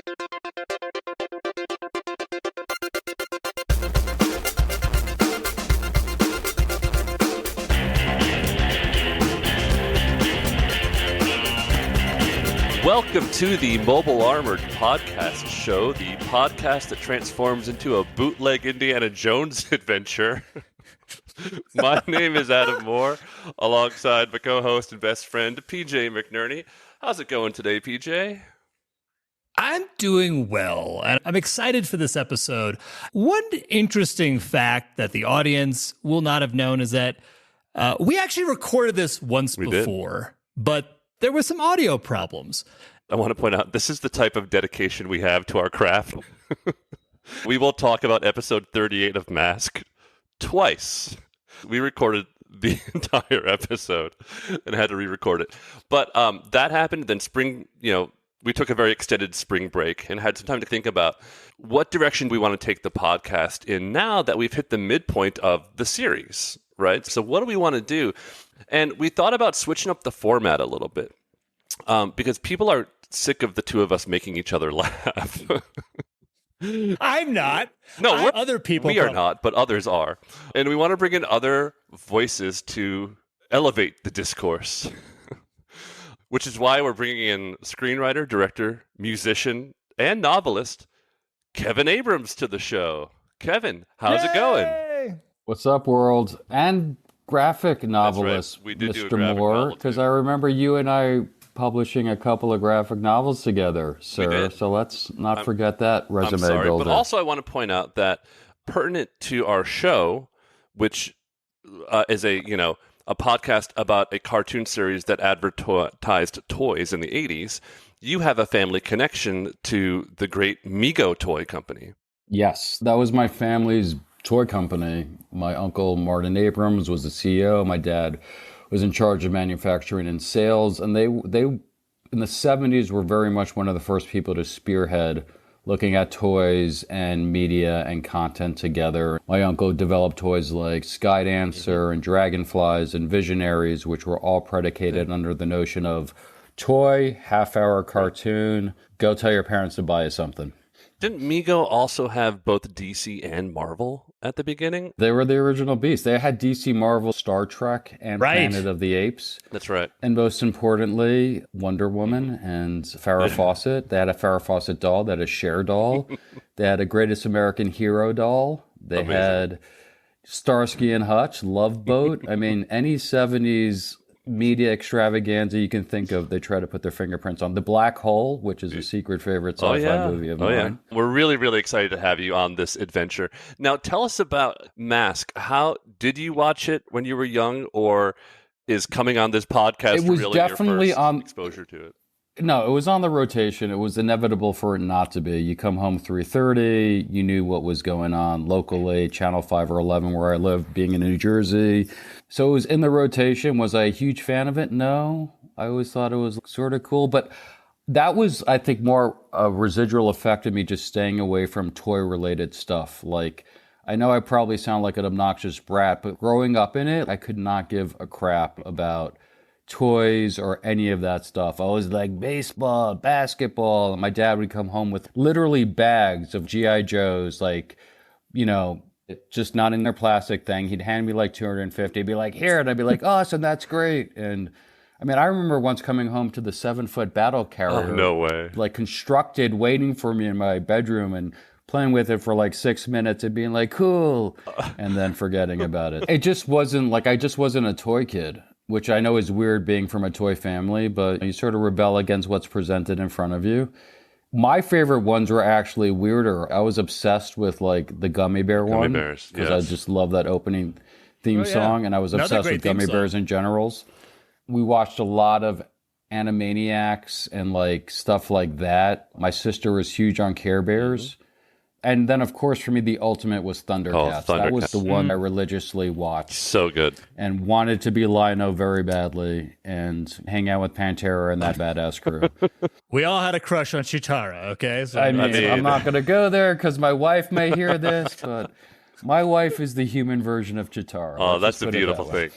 Welcome to the Mobile Armored Podcast Show, the podcast that transforms into a bootleg Indiana Jones adventure. My name is Adam Moore, alongside my co-host and best friend, PJ McNerney. How's it going today, PJ? I'm doing well, and I'm excited for this episode. One interesting fact that the audience will not have known is that we actually recorded this once before, but there were some audio problems. I want to point out, this is the type of dedication we have to our craft. We will talk about episode 38 of M.A.S.K. twice. We recorded the entire episode and had to re-record it. But that happened, then spring, we took a very extended spring break and had some time to think about what direction we want to take the podcast in now that we've hit the midpoint of the series, right? So what do we want to do? And we thought about switching up the format a little bit because people are sick of the two of us making each other laugh. I'm not. No, other people. We are not, but others are. And we want to bring in other voices to elevate the discourse, which is why we're bringing in screenwriter, director, musician, and novelist Kevin Abrams to the show. Kevin, how's it going? What's up, world? And graphic novelist, right. We did Mr. Moore, because I remember you and I publishing a couple of graphic novels together, sir. So let's not forget that resume builder. But also I want to point out that pertinent to our show, which is a podcast about a cartoon series that advertised toys in the 80s, you have a family connection to the great Mego Toy Company. Yes, that was my family's toy company. My uncle Martin Abrams was the CEO. My dad was in charge of manufacturing and sales, and they in the 70s were very much one of the first people to spearhead looking at toys and media and content together. My uncle developed toys like Skydancer and Dragonflies and Visionaries, which were all predicated under the notion of toy, half-hour cartoon, go tell your parents to buy you something. Didn't Mego also have both DC and Marvel at the beginning? They were the original beast. They had DC, Marvel, Star Trek, and Planet of the Apes. That's right. And most importantly, Wonder Woman and Farrah Fawcett. They had a Farrah Fawcett doll. They had a Cher doll. They had a Greatest American Hero doll. They had Starsky and Hutch, Love Boat. I mean, any 70s media extravaganza you can think of, they try to put their fingerprints on. The Black Hole, which is a secret favorite sci-fi movie of mine. Yeah. We're really, really excited to have you on this adventure. Now, tell us about M.A.S.K. How did you watch it when you were young, or is coming on this podcast it was really definitely your first exposure to it? No, it was on the rotation. It was inevitable for it not to be. You come home 3:30, you knew what was going on locally, Channel 5 or 11 where I live, being in New Jersey. So it was in the rotation. Was I a huge fan of it? No. I always thought it was sort of cool. But that was, I think, more a residual effect of me just staying away from toy-related stuff. Like, I know I probably sound like an obnoxious brat, but growing up in it, I could not give a crap about toys or any of that stuff. I was like baseball, basketball, and my dad would come home with literally bags of G.I. Joes, like, just not in their plastic thing. He'd hand me like 250, he'd be like, here, and I'd be like, awesome, that's great. And I mean, I remember once coming home to the 7-foot battle carrier. Oh, no way. Like constructed, waiting for me in my bedroom and playing with it for like 6 minutes and being like, cool, and then forgetting about it. It just wasn't like, I just wasn't a toy kid, which I know is weird being from a toy family, but you sort of rebel against what's presented in front of you. My favorite ones were actually weirder. I was obsessed with like the Gummy Bear one. Gummy Bears, because I just love that opening theme song, and I was obsessed with Gummy Bears in generals. We watched a lot of Animaniacs and like stuff like that. My sister was huge on Care Bears. And then, of course, for me, the ultimate was Thundercats. That was the one I religiously watched. So good. And wanted to be Lino very badly and hang out with Pantera and that badass crew. We all had a crush on Chitara, okay? So, I mean, I'm not going to go there because my wife may hear this, but my wife is the human version of Chitara. Oh, that's a beautiful thing.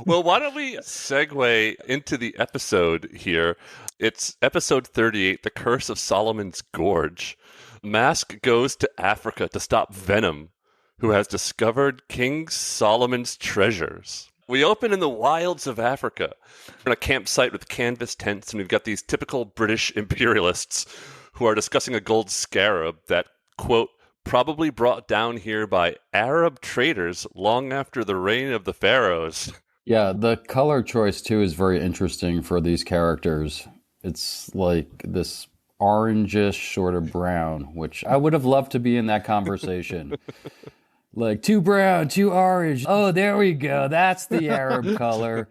Well, why don't we segue into the episode here? It's episode 38, The Curse of Solomon's Gorge. M.A.S.K goes to Africa to stop Venom, who has discovered King Solomon's treasures. We open in the wilds of Africa, in a campsite with canvas tents, and we've got these typical British imperialists who are discussing a gold scarab that, quote, probably brought down here by Arab traders long after the reign of the pharaohs. Yeah, the color choice too is very interesting for these characters. It's like this orangish sort of brown, which I would have loved to be in that conversation. Like, too brown, too orange. Oh, there we go. That's the Arab color.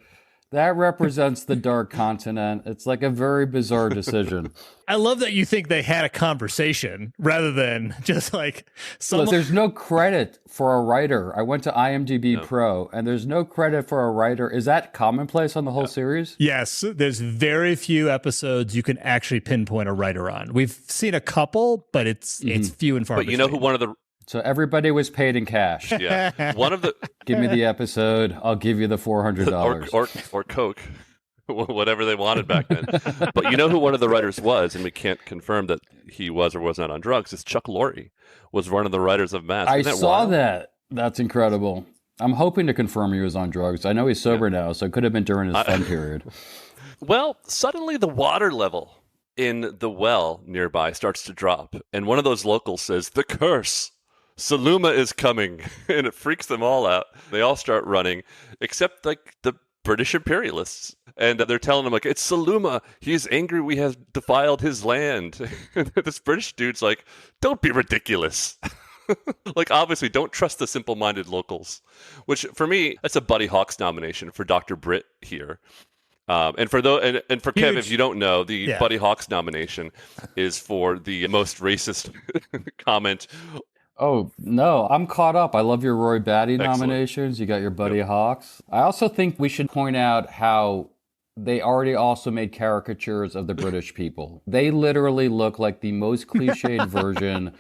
That represents the dark continent. It's like a very bizarre decision. I love that you think they had a conversation rather than just like someone. Look, there's no credit for a writer. I went to IMDb Pro, and there's no credit for a writer. Is that commonplace on the whole series? Yes, there's very few episodes you can actually pinpoint a writer on. We've seen a couple, but it's few and far between. But you know who one of the... So everybody was paid in cash. Yeah. One of the... Give me the episode. I'll give you the $400. Or Coke. Whatever they wanted back then. But you know who one of the writers was, and we can't confirm that he was or was not on drugs, is Chuck Lorre was one of the writers of M.A.S.K. I saw that. That's incredible. I'm hoping to confirm he was on drugs. I know he's sober now, so it could have been during his fun period. Well, suddenly the water level in the well nearby starts to drop, and one of those locals says, "The curse! Saluma is coming," and it freaks them all out. They all start running, except like the British imperialists, and they're telling him like, "It's Saluma. He's angry we have defiled his land." This British dude's like, "Don't be ridiculous." Like, obviously, don't trust the simple-minded locals. Which, for me, that's a Buddy Hawks nomination for Dr. Britt here. And for Kev, if you don't know, the Buddy Hawks nomination is for the most racist comment. Oh, no, I'm caught up. I love your Roy Batty nominations. You got your Buddy Hawks. I also think we should point out how they already also made caricatures of the British people. They literally look like the most cliched version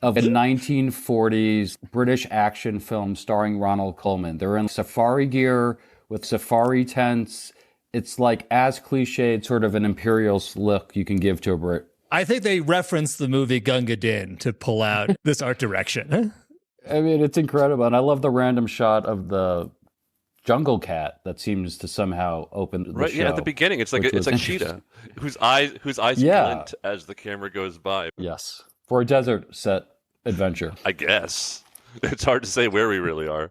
of a 1940s British action film starring Ronald Colman. They're in safari gear with safari tents. It's like as cliched sort of an imperialist look you can give to a Brit. I think they referenced the movie Gunga Din to pull out this art direction. I mean, it's incredible. And I love the random shot of the jungle cat that seems to somehow open the show. Yeah, at the beginning, it's like Cheetah, whose eyes glint as the camera goes by. Yes, for a desert set adventure. I guess it's hard to say where we really are.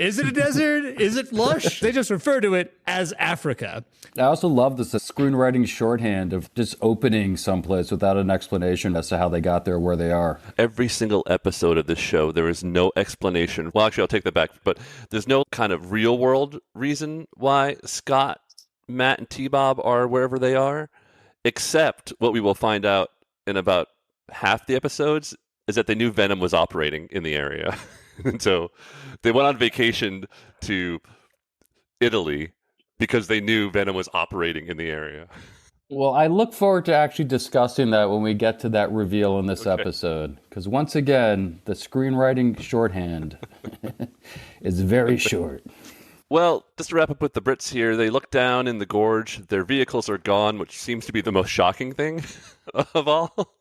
Is it a desert? Is it lush? They just refer to it as Africa. I also love this screenwriting shorthand of just opening someplace without an explanation as to how they got there where they are. Every single episode of this show, there is no explanation. Well, actually, I'll take that back. But there's no kind of real world reason why Scott, Matt, and T-Bob are wherever they are, except what we will find out in about half the episodes is that they knew Venom was operating in the area. And so they went on vacation to Italy because they knew Venom was operating in the area. Well, I look forward to actually discussing that when we get to that reveal in this episode. Because once again, the screenwriting shorthand is very short. Well, just to wrap up with the Brits here, they look down in the gorge. Their vehicles are gone, which seems to be the most shocking thing of all.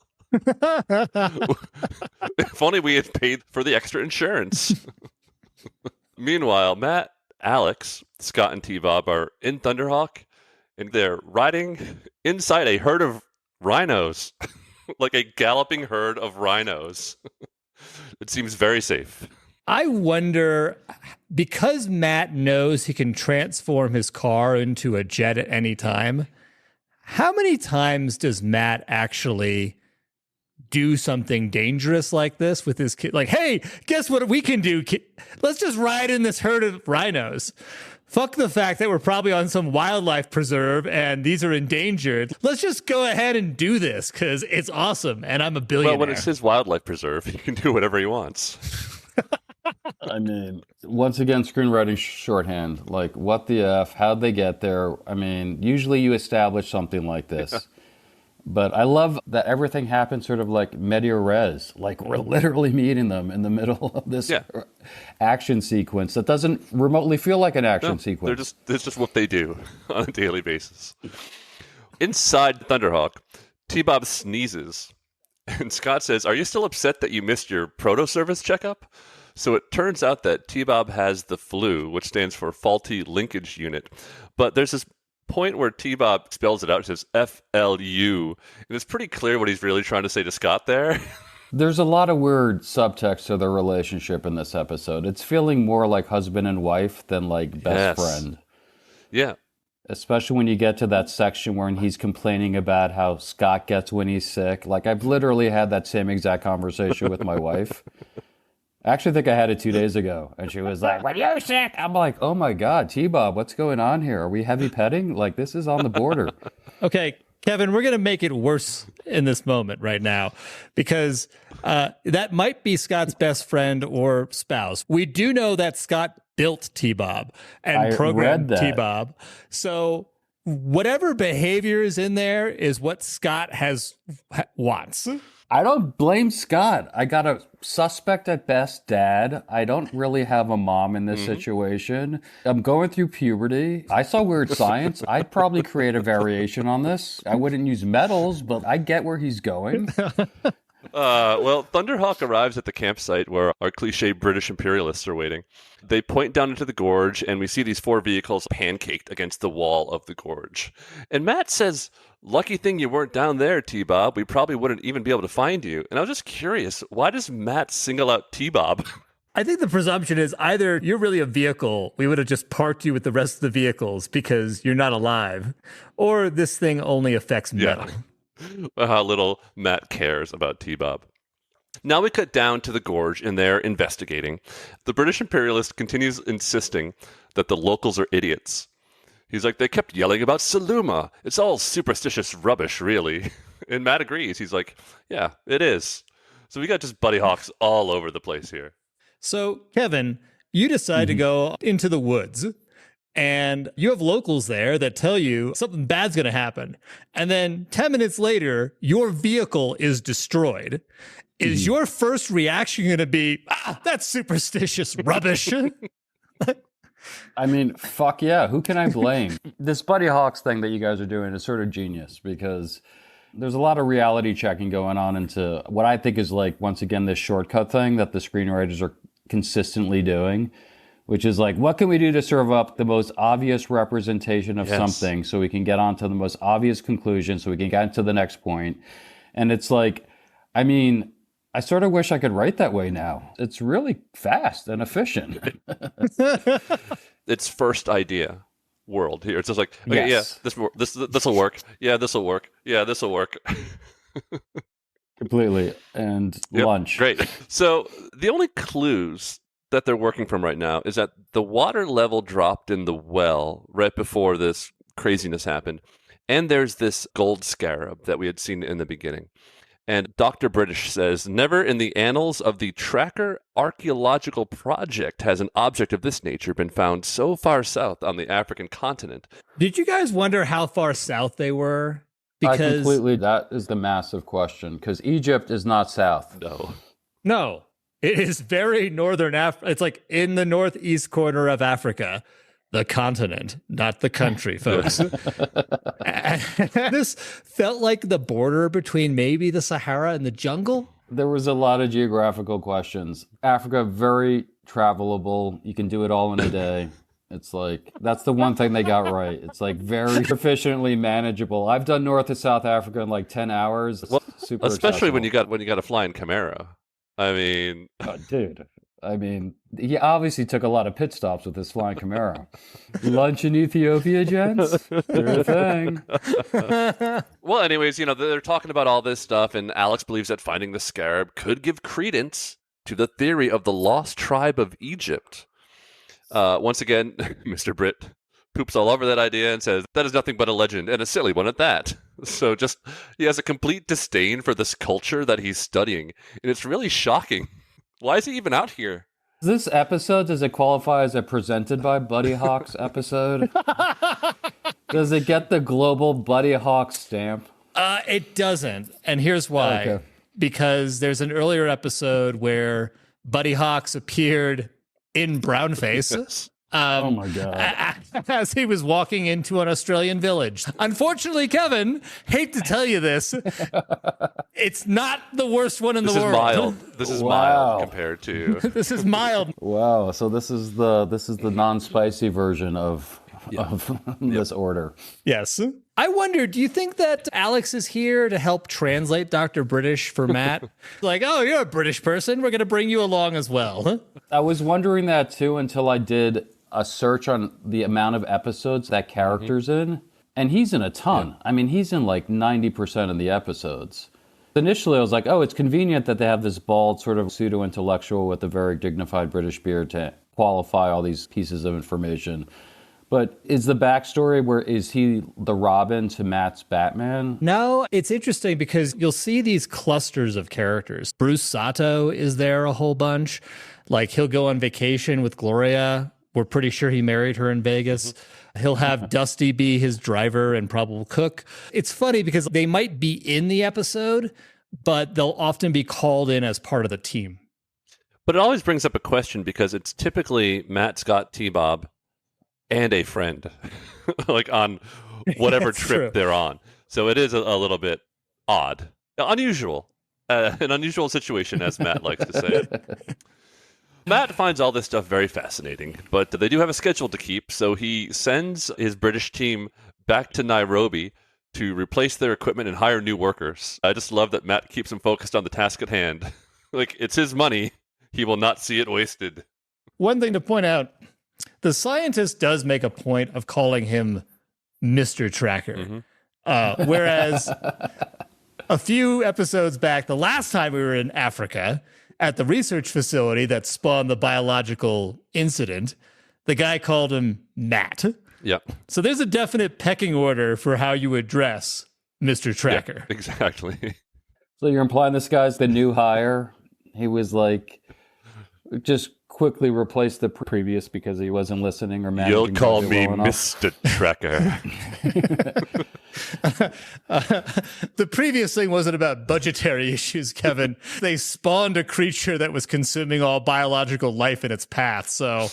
If only we had paid for the extra insurance. Meanwhile, Matt, Alex, Scott, and T-Bob are in Thunderhawk, and they're riding inside a herd of rhinos, like a galloping herd of rhinos. It seems very safe. I wonder, because Matt knows he can transform his car into a jet at any time, how many times does Matt actually do something dangerous like this with his kid? Like, hey, guess what we can do? Let's just ride in this herd of rhinos. Fuck the fact that we're probably on some wildlife preserve and these are endangered. Let's just go ahead and do this because it's awesome and I'm a billionaire. Well, when it's his wildlife preserve, he can do whatever he wants. I mean, once again, screenwriting shorthand. Like, what the F? How'd they get there? I mean, usually you establish something like this. But I love that everything happens sort of like media res. Like, we're literally meeting them in the middle of this action sequence that doesn't remotely feel like an action sequence. It's just what they do on a daily basis. Inside Thunderhawk, T-Bob sneezes. And Scott says, "Are you still upset that you missed your proto-service checkup?" So it turns out that T-Bob has the flu, which stands for faulty linkage unit. But there's this point where T-Bob spells it out. It says FLU. And it's pretty clear what he's really trying to say to Scott there. There's a lot of weird subtext to their relationship in this episode. It's feeling more like husband and wife than like best friend. Yeah. Especially when you get to that section where he's complaining about how Scott gets when he's sick. Like, I've literally had that same exact conversation with my wife. I actually think I had it 2 days ago. And she was like, "When you're sick." I'm like, oh my God, T-Bob, what's going on here? Are we heavy petting? Like, this is on the border. Okay, Kevin, we're going to make it worse in this moment right now because that might be Scott's best friend or spouse. We do know that Scott built T-Bob and programmed T-Bob. So whatever behavior is in there is what Scott wants. I don't blame Scott. I got a suspect at best dad. I don't really have a mom in this situation. I'm going through puberty. I saw Weird Science. I'd probably create a variation on this. I wouldn't use metals, but I get where he's going. Well, Thunderhawk arrives at the campsite where our cliche British imperialists are waiting. They point down into the gorge, and we see these 4 vehicles pancaked against the wall of the gorge. And Matt says, "Lucky thing you weren't down there, T-Bob. We probably wouldn't even be able to find you." And I was just curious, why does Matt single out T-Bob? I think the presumption is either you're really a vehicle, we would have just parked you with the rest of the vehicles because you're not alive, or this thing only affects metal. Yeah. How little Matt cares about T-Bob. Now we cut down to the gorge, and they're investigating. The British imperialist continues insisting that the locals are idiots. He's like, "They kept yelling about Saluma. It's all superstitious rubbish, really." And Matt agrees. He's like, "Yeah, it is." So we got just buddy hawks all over the place here. So, Kevin, you decide to go into the woods. And you have locals there that tell you something bad's going to happen. And then 10 minutes later, your vehicle is destroyed. Is your first reaction going to be, that's superstitious rubbish? I mean, fuck yeah. Who can I blame? This Buddy Hawks thing that you guys are doing is sort of genius because there's a lot of reality checking going on into what I think is like, once again, this shortcut thing that the screenwriters are consistently doing. Which is like, what can we do to serve up the most obvious representation of something so we can get on to the most obvious conclusion so we can get into the next point? And it's like, I mean, I sort of wish I could write that way now. It's really fast and efficient. It's first idea world here. It's just like, okay, yes. This will work. Yeah, this will work. Yeah, this will work. Completely. And lunch. Great. So the only clues that they're working from right now is that the water level dropped in the well right before this craziness happened. And there's this gold scarab that we had seen in the beginning. And Dr. British says, "Never in the annals of the Trakker archaeological project has an object of this nature been found so far south on the African continent." Did you guys wonder how far south they were? Because that is the massive question, because Egypt is not south. No. It is very northern Africa. It's like in the northeast corner of Africa, the continent, not the country, folks. This felt like the border between maybe the Sahara and the jungle. There was a lot of geographical questions. Africa, very travelable. You can do it all in a day. It's like, that's the one thing they got right. It's like very efficiently manageable. I've done North to South Africa in like 10 hours. Well, super especially accessible. when you got a flying Camaro. I mean, dude. I mean, he obviously took a lot of pit stops with his flying Camaro. Lunch in Ethiopia, gents? Sure thing. Well, anyways, they're talking about all this stuff, and Alex believes that finding the scarab could give credence to the theory of the lost tribe of Egypt. Once again, Mr. Britt poops all over that idea and says, that is nothing but a legend, and a silly one at that. So he has a complete disdain for this culture that he's studying, and it's really shocking. Why is he even out here? This episode, does it qualify as a presented by Buddy Hawks episode? Does it get the global Buddy Hawks stamp? It doesn't, and here's why. Okay. Because there's an earlier episode where Buddy Hawks appeared in brownface. Oh my God. As he was walking into an Australian village. Unfortunately, Kevin, hate to tell you this, it's not the worst one in the world. This is Wow. mild compared to. This is mild. Wow. So this is the non-spicy version of this order. Yes. I wonder, do you think that Alex is here to help translate Dr. British for Matt? Like, oh, you're a British person. We're going to bring you along as well. I was wondering that too until I did a search on the amount of episodes that character's in. And he's in a ton. I mean, he's in like 90% of the episodes. Initially, I was like, oh, it's convenient that they have this bald sort of pseudo-intellectual with a very dignified British beard to qualify all these pieces of information. But is the backstory is he the Robin to Matt's Batman? No, it's interesting because you'll see these clusters of characters. Bruce Sato is there a whole bunch. Like he'll go on vacation with Gloria. We're pretty sure he married her in Vegas. He'll have Dusty be his driver and probable cook. It's funny because they might be in the episode, but they'll often be called in as part of the team. But it always brings up a question because it's typically Matt, Scott, T-Bob, and a friend, like on whatever trip true. they're on. So it is a little bit odd, unusual, an unusual situation, as Matt likes to say it. Matt finds all this stuff very fascinating, but they do have a schedule to keep, so he sends his British team back to Nairobi to replace their equipment and hire new workers. I just love that Matt keeps him focused on the task at hand. Like, it's his money. He will not see it wasted. One thing to point out, the scientist does make a point of calling him Mr. Trakker. Whereas a few episodes back, the last time we were in Africa, at the research facility that spawned the biological incident, the guy called him Matt. Yep. So there's a definite pecking order for how you address Mr. Trakker. Yeah, exactly. So you're implying this guy's the new hire? He was like, just quickly replace the previous because he wasn't listening or managing. You'll call me well enough. Mr. Trakker. The previous thing wasn't about budgetary issues, Kevin. They spawned a creature that was consuming all biological life in its path. So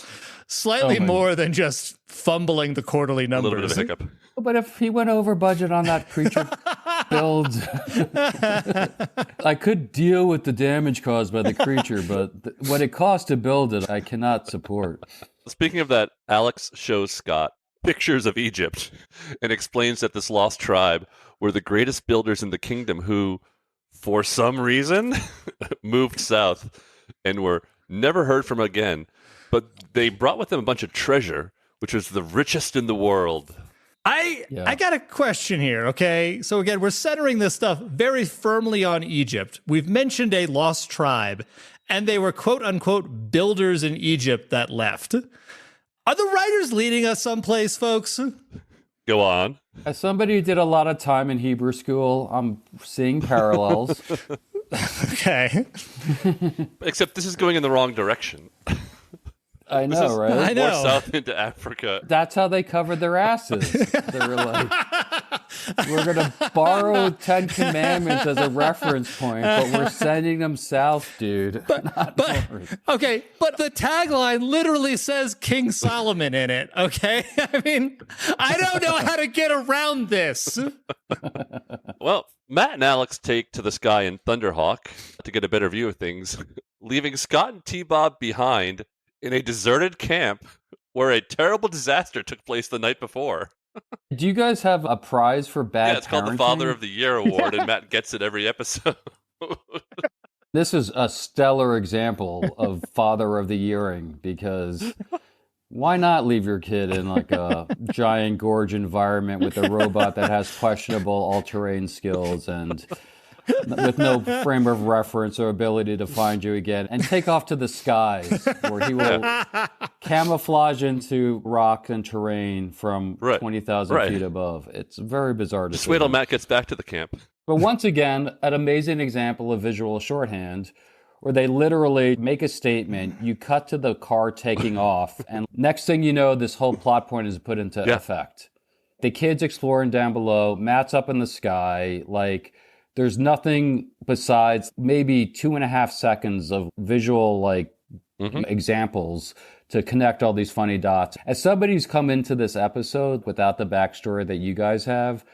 slightly more than just fumbling the quarterly numbers. A little bit of a hiccup. But if he went over budget on that creature build, I could deal with the damage caused by the creature, but what it cost to build it, I cannot support. Speaking of that, Alex shows Scott pictures of Egypt and explains that this lost tribe were the greatest builders in the kingdom who, for some reason, moved south and were never heard from again. But they brought with them a bunch of treasure, which was the richest in the world. I got a question here, okay? So again, we're centering this stuff very firmly on Egypt. We've mentioned a lost tribe, and they were quote-unquote builders in Egypt that left. Are the writers leading us someplace, folks? Go on. As somebody who did a lot of time in Hebrew school, I'm seeing parallels. Okay. Except this is going in the wrong direction. I know, right? I know. More south into Africa. That's how they covered their asses. They were like, we're going to borrow 10 Commandments as a reference point, but we're sending them south, dude. But okay, but the tagline literally says King Solomon in it, okay? I mean, I don't know how to get around this. Well, Matt and Alex take to the sky in Thunderhawk to get a better view of things, leaving Scott and T-Bob behind in a deserted camp where a terrible disaster took place the night before. Do you guys have a prize for bad Yeah, it's called the parenting? Father of the Year Award, and Matt gets it every episode. This is a stellar example of Father of the Yearing, because why not leave your kid in like a giant gorge environment with a robot that has questionable all-terrain skills and with no frame of reference or ability to find you again, and take off to the skies where he will camouflage into rock and terrain from 20,000 feet above. It's very bizarre to Just see. wait till Matt gets back to the camp. But once again, an amazing example of visual shorthand where they literally make a statement, you cut to the car taking off, and next thing you know, this whole plot point is put into effect. The kid's exploring down below, Matt's up in the sky, like there's nothing besides maybe 2.5 seconds of visual like examples to connect all these funny dots. As somebody who's come into this episode without the backstory that you guys have,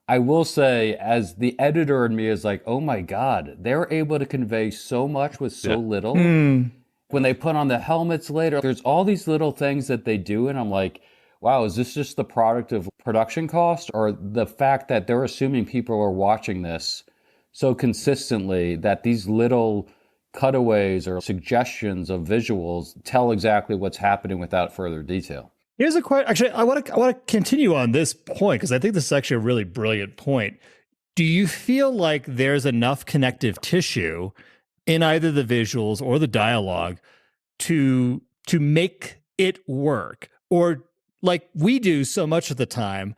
I will say, as the editor in me is like, oh my God, they're able to convey so much with so little. When they put on the helmets later, there's all these little things that they do, and I'm like, wow, is this just the product of production cost, or the fact that they're assuming people are watching this so consistently that these little cutaways or suggestions of visuals tell exactly what's happening without further detail? Here's a question. Actually, I want to continue on this point because I think this is actually a really brilliant point. Do you feel like there's enough connective tissue in either the visuals or the dialogue to make it work? Or like we do so much of the time,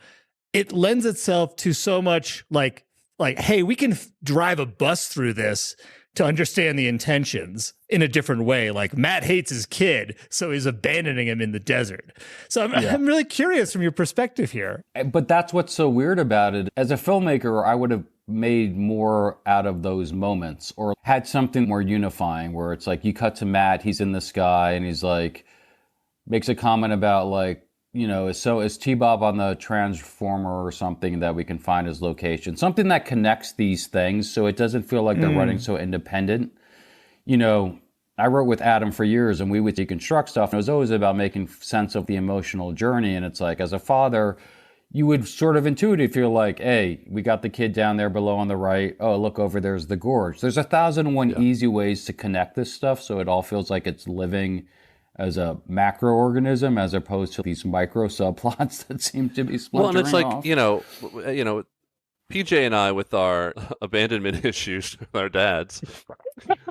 it lends itself to so much like, hey, we can drive a bus through this to understand the intentions in a different way. Like Matt hates his kid, so he's abandoning him in the desert. So I'm really curious from your perspective here. But that's what's so weird about it. As a filmmaker, I would have made more out of those moments or had something more unifying where it's like you cut to Matt, he's in the sky and he's like, makes a comment about like, you know, is T-Bob on the transformer or something that we can find his location? Something that connects these things so it doesn't feel like they're running so independent. You know, I wrote with Adam for years and we would deconstruct stuff. And it was always about making sense of the emotional journey. And it's like, as a father, you would sort of intuitively feel like, hey, we got the kid down there below on the right. Oh, look over, there's the gorge. There's 1,001 easy ways to connect this stuff so it all feels like it's living as a macroorganism as opposed to these micro subplots that seem to be splintering off. Well, and it's like, you know, PJ and I with our abandonment issues with our dads,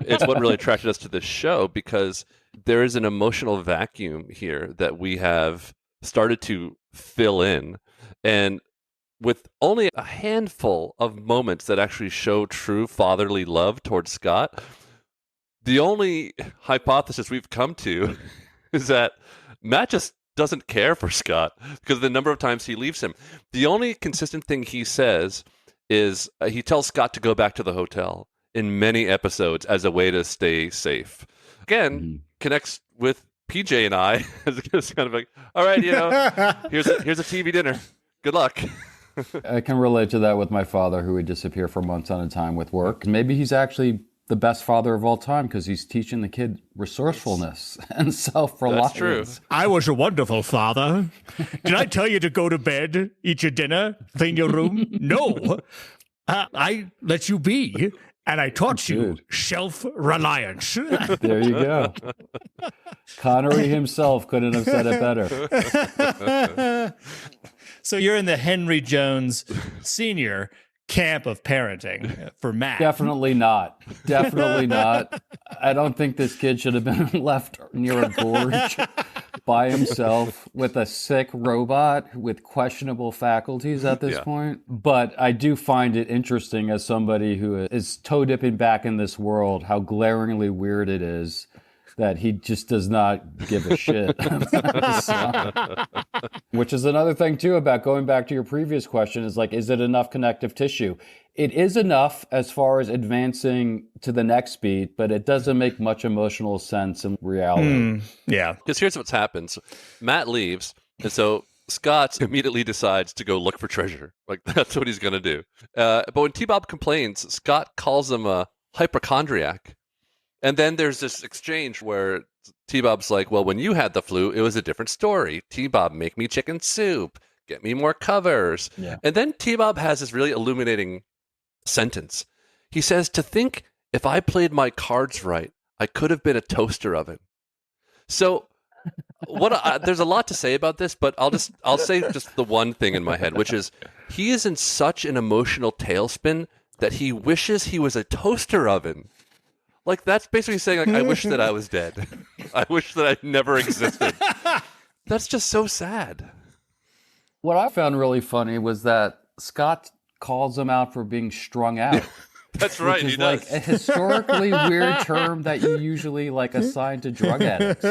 it's what really attracted us to this show because there is an emotional vacuum here that we have started to fill in. And with only a handful of moments that actually show true fatherly love towards Scott, the only hypothesis we've come to is that Matt just doesn't care for Scott because of the number of times he leaves him. The only consistent thing he says is he tells Scott to go back to the hotel in many episodes as a way to stay safe. Again, connects with PJ and I as kind of like, all right, you know, here's a TV dinner. Good luck. I can relate to that with my father who would disappear for months on a time with work. Maybe he's actually the best father of all time because he's teaching the kid resourcefulness and self-reliance. That's true. I was a wonderful father. Did I tell you to go to bed, eat your dinner, clean your room? No. I let you be, and I taught you self-reliance. There you go. Connery himself couldn't have said it better. So you're in the Henry Jones Sr. camp of parenting for Matt. Definitely not. Definitely not. I don't think this kid should have been left near a gorge by himself with a sick robot with questionable faculties at this point. But I do find it interesting as somebody who is toe dipping back in this world, how glaringly weird it is that he just does not give a shit. Which is another thing, too, about going back to your previous question is like, is it enough connective tissue? It is enough as far as advancing to the next beat, but it doesn't make much emotional sense in reality. Yeah. Because here's what's happened. So Matt leaves, and so Scott immediately decides to go look for treasure. Like, that's what he's going to do. But when T-Bob complains, Scott calls him a hypochondriac. And then there's this exchange where T-Bob's like, well, when you had the flu, it was a different story. T-Bob, make me chicken soup. Get me more covers. Yeah. And then T-Bob has this really illuminating sentence. He says, to think if I played my cards right, I could have been a toaster oven. So there's a lot to say about this, but I'll say just the one thing in my head, which is he is in such an emotional tailspin that he wishes he was a toaster oven. Like, that's basically saying, like, I wish that I was dead. I wish that I never existed. That's just so sad. What I found really funny was that Scott calls him out for being strung out. That's right, which is he does. Like a historically weird term that you usually like assign to drug addicts,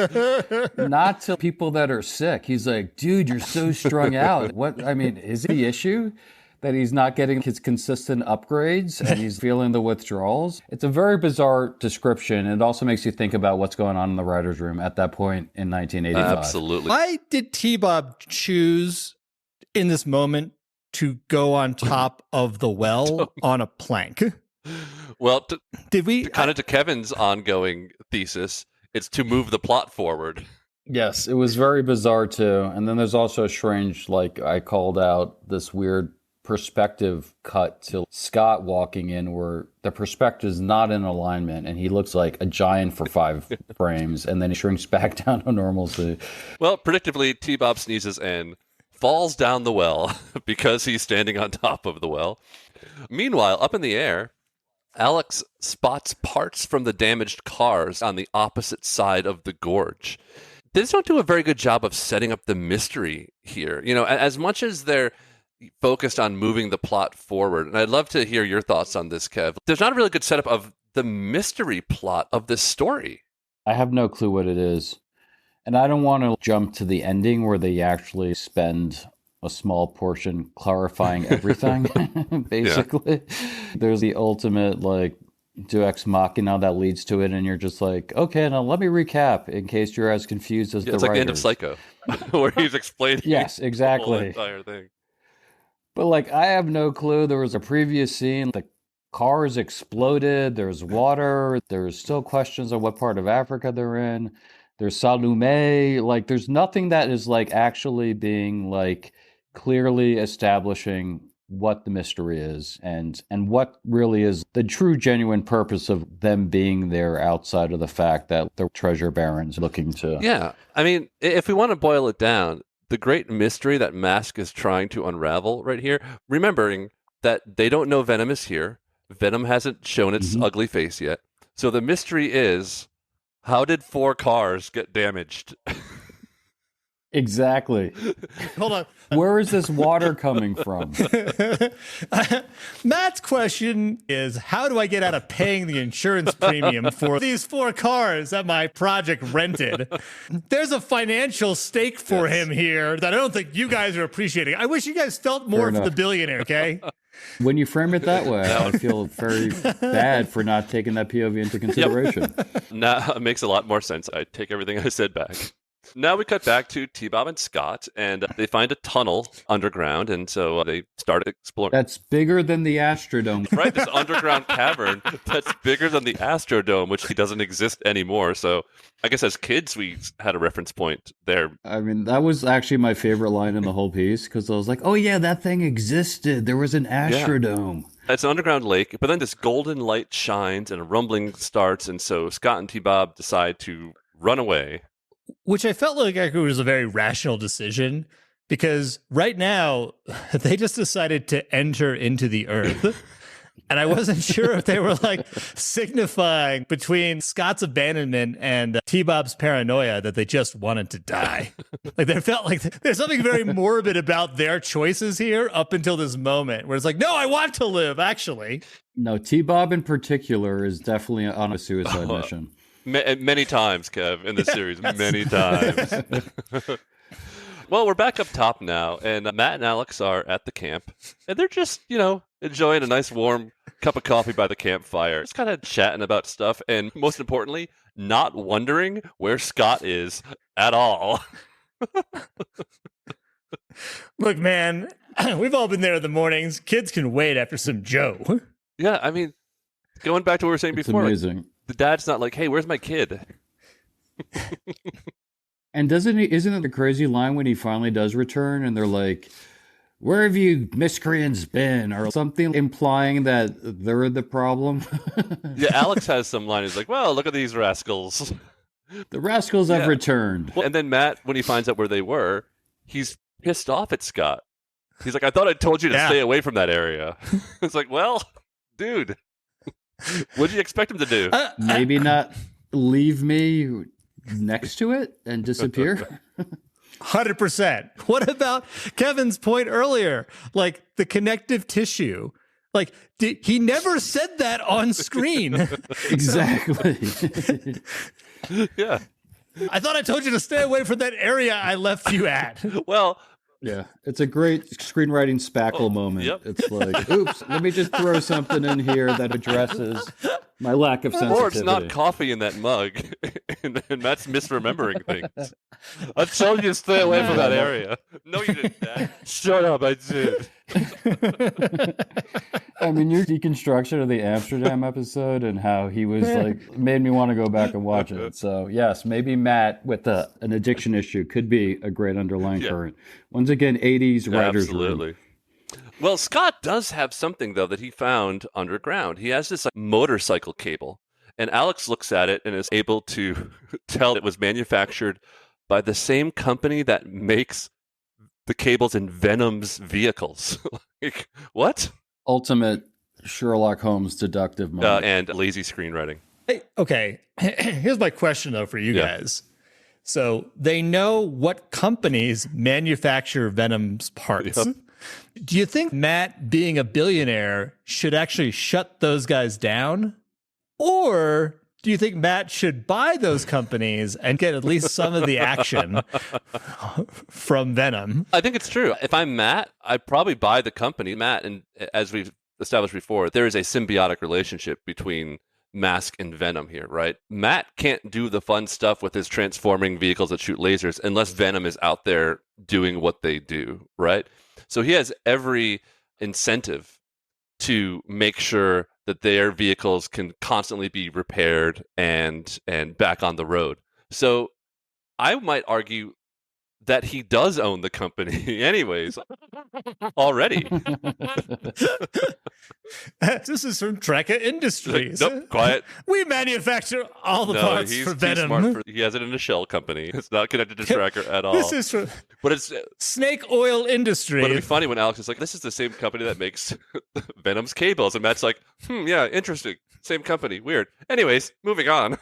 not to people that are sick. He's like, dude, you're so strung out. What? I mean, is it the issue that he's not getting his consistent upgrades and he's feeling the withdrawals. It's a very bizarre description. It also makes you think about what's going on in the writer's room at that point in 1985. Absolutely. Why did T-Bob choose in this moment to go on top of the well on a plank? Well, Did we to Kevin's ongoing thesis, it's to move the plot forward. Yes, it was very bizarre too. And then there's also a strange, like I called out, this weird perspective cut to Scott walking in where the perspective is not in alignment and he looks like a giant for 5 frames and then he shrinks back down to normalcy. Well, predictably, T-Bob sneezes and falls down the well because he's standing on top of the well. Meanwhile, up in the air, Alex spots parts from the damaged cars on the opposite side of the gorge. They just don't do a very good job of setting up the mystery here. You know, as much as they're focused on moving the plot forward, and I'd love to hear your thoughts on this, Kev, there's not a really good setup of the mystery plot of this story. I have no clue what it is. And I don't want to jump to the ending where they actually spend a small portion clarifying everything, basically. Yeah. There's the ultimate, like, Deus Ex Machina that leads to it, and you're just like, okay, now let me recap in case you're as confused as the writers. It's like the end of Psycho, where he's explaining yes, exactly. the whole entire thing. But, like, I have no clue. There was a previous scene, the cars exploded, there's water, there's still questions on what part of Africa they're in. There's Salome, like, there's nothing that is, like, actually being, like, clearly establishing what the mystery is and what really is the true genuine purpose of them being there outside of the fact that the treasure baron's looking to. Yeah. I mean, if we want to boil it down, the great mystery that M.A.S.K is trying to unravel right here, remembering that they don't know Venom is here. Venom hasn't shown its ugly face yet. So the mystery is, how did 4 cars get damaged? Exactly. Hold on. Where is this water coming from? Matt's question is, how do I get out of paying the insurance premium for these 4 cars that my project rented? There's a financial stake for him here that I don't think you guys are appreciating. I wish you guys felt more for the billionaire, okay? When you frame it that way, I feel very bad for not taking that POV into consideration. Now it makes a lot more sense. I take everything I said back. Now we cut back to T-Bob and Scott, and they find a tunnel underground, and so they start exploring. That's bigger than the Astrodome. Right, this underground cavern that's bigger than the Astrodome, which doesn't exist anymore. So I guess as kids, we had a reference point there. I mean, that was actually my favorite line in the whole piece, because I was like, oh yeah, that thing existed. There was an Astrodome. Yeah. It's an underground lake, but then this golden light shines and a rumbling starts, and so Scott and T-Bob decide to run away. Which I felt like it was a very rational decision, because right now they just decided to enter into the earth. And I wasn't sure if they were like signifying between Scott's abandonment and T-Bob's paranoia that they just wanted to die. Like they felt like there's something very morbid about their choices here up until this moment where it's like, no, I want to live, actually. No, T-Bob in particular is definitely on a suicide mission. Many times, Kev, in this series. Many times. Well, we're back up top now, and Matt and Alex are at the camp, and they're just, enjoying a nice warm cup of coffee by the campfire. Just kind of chatting about stuff, and most importantly, not wondering where Scott is at all. Look, man, we've all been there in the mornings. Kids can wait after some Joe. Yeah, I mean, going back to what we were saying before. Amazing. Like, the dad's not like, hey, where's my kid? And isn't it a crazy line when he finally does return and they're like, where have you miscreants been? Or something implying that they're the problem. Yeah, Alex has some line. He's like, well, look at these rascals. The rascals have returned. Well, and then Matt, when he finds out where they were, he's pissed off at Scott. He's like, I thought I told you to stay away from that area. It's like, well, dude, what did you expect him to do? Maybe not leave me next to it and disappear? 100%. What about Kevin's point earlier? Like the connective tissue. Like he never said that on screen. Exactly. Yeah. I thought I told you to stay away from that area I left you at. Well, Yeah, it's a great screenwriting spackle moment. Yep. It's like, oops, let me just throw something in here that addresses my lack of sensitivity. Or it's not coffee in that mug, and Matt's misremembering things. I told you to stay away from that area. No, you didn't, Dad. Shut up, I did. I mean, your deconstruction of the Amsterdam episode and how he was like, made me want to go back and watch it. So yes, maybe Matt with an addiction issue could be a great underlying current. Once again, 80s writers' Absolutely. room. Well, Scott does have something, though, that he found underground. He has this motorcycle cable, and Alex looks at it and is able to tell it was manufactured by the same company that makes the cables in Venom's vehicles. Like, what? Ultimate Sherlock Holmes deductive moment. And lazy screenwriting. Hey, okay, here's my question, though, for you guys. So they know what companies manufacture Venom's parts. Yep. Do you think Matt, being a billionaire, should actually shut those guys down? Or do you think Matt should buy those companies and get at least some of the action from Venom? I think it's true. If I'm Matt, I'd probably buy the company. Matt, and as we've established before, there is a symbiotic relationship between M.A.S.K and Venom here, right? Matt can't do the fun stuff with his transforming vehicles that shoot lasers unless Venom is out there doing what they do, right? So he has every incentive to make sure that their vehicles can constantly be repaired and back on the road. So I might argue that he does own the company anyways already. This is from Trakker Industries. Nope, quiet. We manufacture all the parts he's for too Venom. smart he has it in a shell company. It's not connected to Trakker at all. This is from But it's Snake Oil Industries. But it'd be funny when Alex is like, this is the same company that makes Venom's cables. And Matt's like, yeah, interesting. Same company. Weird. Anyways, moving on.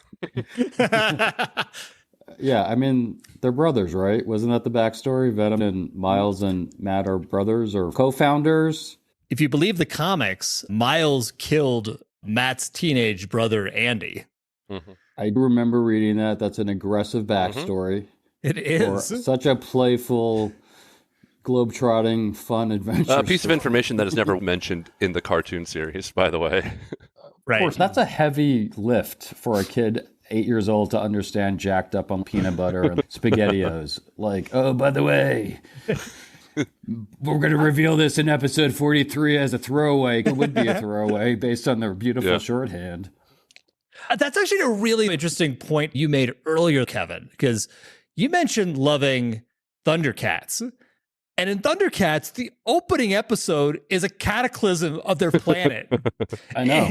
Yeah, I mean, they're brothers, right? Wasn't that the backstory? Venom and Miles and Matt are brothers or co-founders? If you believe the comics, Miles killed Matt's teenage brother, Andy. Mm-hmm. I do remember reading that. That's an aggressive backstory. It is. Such a playful, globe-trotting, fun adventure. A piece of information that is never mentioned in the cartoon series, by the way. Right. Of course, that's a heavy lift for a kid 8 years old to understand jacked up on peanut butter and SpaghettiOs. Like, oh, by the way, we're going to reveal this in episode 43 as a throwaway. It would be a throwaway based on their beautiful shorthand. That's actually a really interesting point you made earlier, Kevin, because you mentioned loving Thundercats. And in Thundercats, the opening episode is a cataclysm of their planet. I know.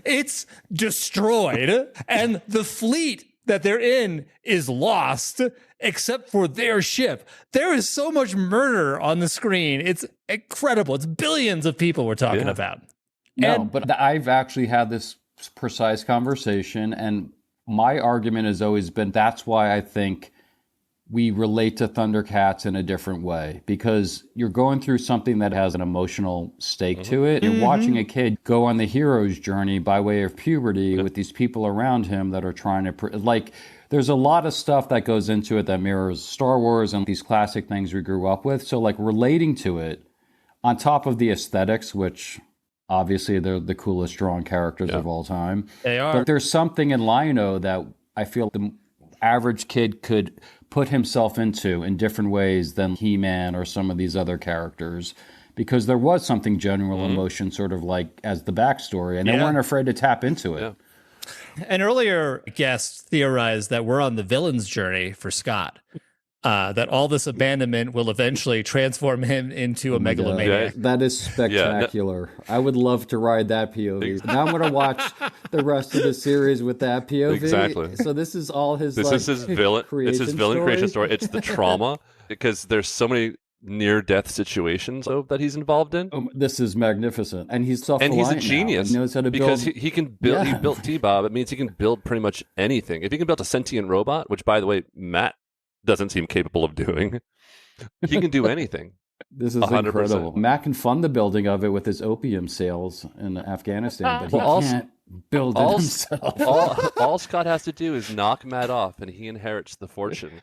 It's destroyed, and the fleet that they're in is lost, except for their ship. There is so much murder on the screen. It's incredible. It's billions of people we're talking about. No, but I've actually had this precise conversation, and my argument has always been that's why I think we relate to Thundercats in a different way, because you're going through something that has an emotional stake to it. You're watching a kid go on the hero's journey by way of puberty with these people around him that are trying to, there's a lot of stuff that goes into it that mirrors Star Wars and these classic things we grew up with. So relating to it on top of the aesthetics, which obviously they're the coolest drawn characters of all time. They are. But there's something in Lino that I feel the average kid could put himself into in different ways than He-Man or some of these other characters, because there was something general emotion sort of like as the backstory, and they weren't afraid to tap into it. An earlier guest theorized that we're on the villain's journey for Scott, that all this abandonment will eventually transform him into a megalomaniac. That is spectacular. I would love to ride that POV. Now I'm going to watch the rest of the series with that POV. Exactly. So this is all his This is his villain creation story. It's the trauma, because there's so many near-death situations that he's involved in. This is magnificent. And he's self-reliant. And he's a genius. He knows how to because build. he can build. He built T-Bob. It means he can build pretty much anything. If he can build a sentient robot, which, by the way, Matt doesn't seem capable of doing, he can do anything. This is 100%. Incredible. Matt can fund the building of it with his opium sales in Afghanistan, but he can't build it himself. All Scott has to do is knock Matt off, and he inherits the fortune.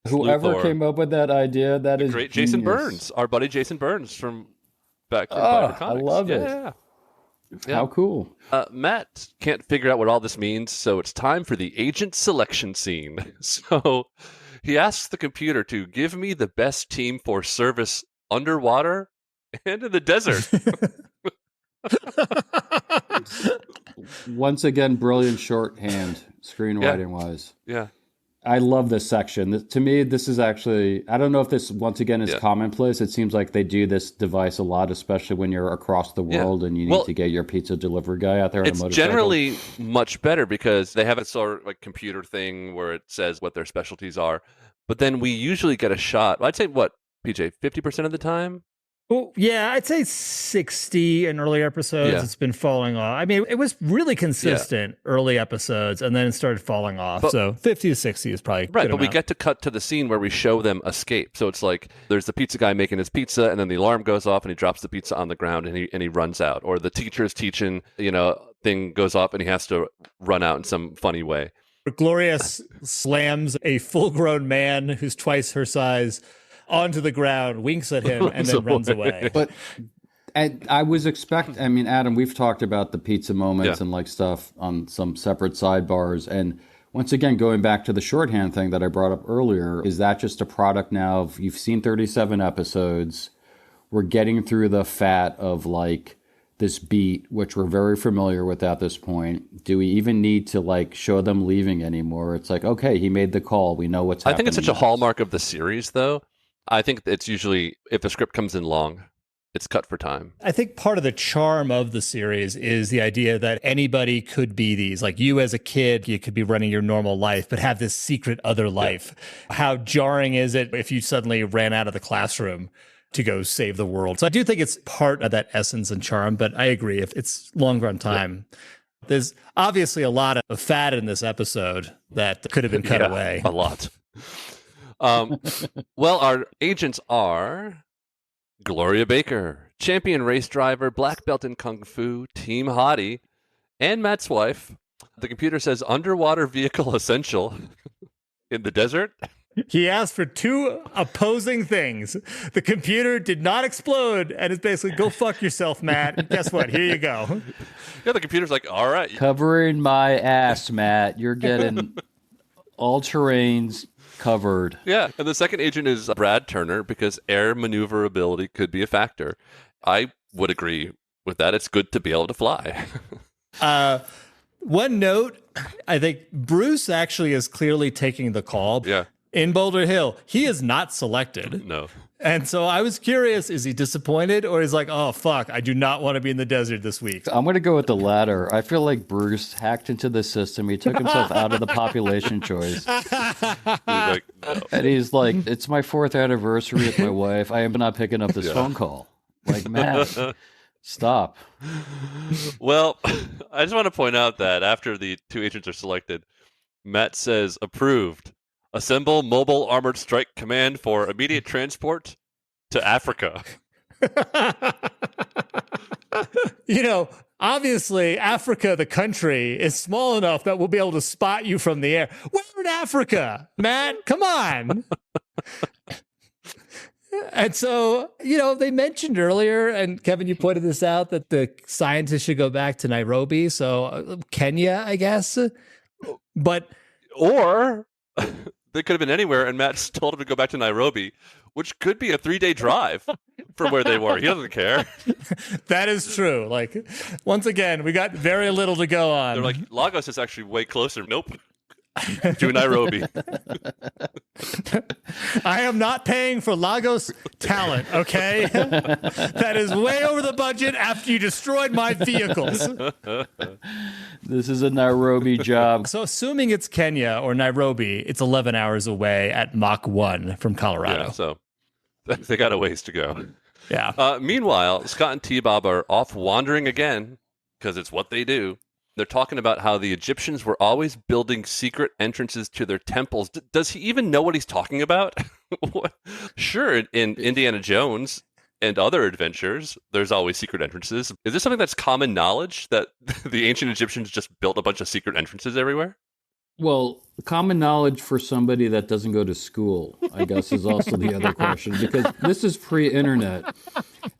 Whoever Luthor. came up with that idea, that is Great genius. Jason Burns, our buddy Jason Burns from back from Oh, Fighter I Comics. love it. Yeah. How cool. Matt can't figure out what all this means, so it's time for the agent selection scene. So he asks the computer to give me the best team for service underwater and in the desert. Once again, brilliant shorthand, screenwriting wise. Yeah. I love this section. To me, this is actually, I don't know if this, once again, is commonplace. It seems like they do this device a lot, especially when you're across the world and you need to get your pizza delivery guy out there on a motorcycle. It's generally much better because they have a sort of like computer thing where it says what their specialties are. But then we usually get a shot. I'd say, what, PJ, 50% of the time? Well, yeah, I'd say 60 in earlier episodes. Yeah. It's been falling off. I mean, it was really consistent early episodes, and then it started falling off. So 50 to 60 is probably right. good But we amount. get to cut to the scene where we show them escape. So it's like there's the pizza guy making his pizza, and then the alarm goes off, and he drops the pizza on the ground, and he runs out. Or the teacher's teaching, thing goes off, and he has to run out in some funny way. Gloria slams a full-grown man who's twice her size onto the ground, winks at him, and then runs away. But I was expecting, I mean, Adam, we've talked about the pizza moments and like stuff on some separate sidebars. And once again, going back to the shorthand thing that I brought up earlier, is that just a product now of, you've seen 37 episodes, we're getting through the fat of like this beat, which we're very familiar with at this point. Do we even need to like show them leaving anymore? It's like, okay, he made the call. We know what's happening. I think it's such a hallmark of the series, though. I think it's usually, if the script comes in long, it's cut for time. I think part of the charm of the series is the idea that anybody could be these. Like you as a kid, you could be running your normal life, but have this secret other life. Yeah. How jarring is it if you suddenly ran out of the classroom to go save the world? So I do think it's part of that essence and charm, but I agree, if it's long run time. Yeah. There's obviously a lot of fat in this episode that could have been cut away. A lot. Well, our agents are Gloria Baker, champion race driver, black belt in Kung Fu, team hottie, and Matt's wife. The computer says underwater vehicle essential in the desert. He asked for two opposing things. The computer did not explode, and it's basically, go fuck yourself, Matt. And guess what? Here you go. Yeah, the computer's like, all right. Covering my ass, Matt. You're getting all terrains covered. Yeah, and the second agent is Brad Turner because air maneuverability could be a factor. I would agree with that. It's good to be able to fly. One note, I think Bruce actually is clearly taking the call. Yeah. In Boulder Hill, he is not selected. No. And so I was curious, is he disappointed or is like, oh, fuck, I do not want to be in the desert this week? I'm going to go with the latter. I feel like Bruce hacked into the system. He took himself out of the population choice. Like, no. And he's like, it's my 4th anniversary with my wife. I am not picking up this phone call. Like, Matt, stop. Well, I just want to point out that after the two agents are selected, Matt says, approved. Assemble Mobile Armored Strike Command for immediate transport to Africa. Obviously, Africa, the country, is small enough that we'll be able to spot you from the air. Where in Africa, Matt? Come on. And so, they mentioned earlier, and Kevin, you pointed this out, that the scientists should go back to Nairobi. So Kenya, I guess. But or they could have been anywhere, and Matt told him to go back to Nairobi, which could be a 3-day drive from where they were. He doesn't care. That is true. Like, once again, we got very little to go on. They're like, Lagos is actually way closer. Nope. To Nairobi. I am not paying for Lagos talent, okay? That is way over the budget after you destroyed my vehicles. This is a Nairobi job. So assuming it's Kenya or Nairobi, it's 11 hours away at Mach 1 from Colorado. Yeah, so they got a ways to go. Yeah. Meanwhile, Scott and T-Bob are off wandering again because it's what they do. They're talking about how the Egyptians were always building secret entrances to their temples. Does he even know what he's talking about? Sure, in Indiana Jones and other adventures, there's always secret entrances. Is this something that's common knowledge, that the ancient Egyptians just built a bunch of secret entrances everywhere? Well, common knowledge for somebody that doesn't go to school, I guess, is also the other question, because this is pre-internet.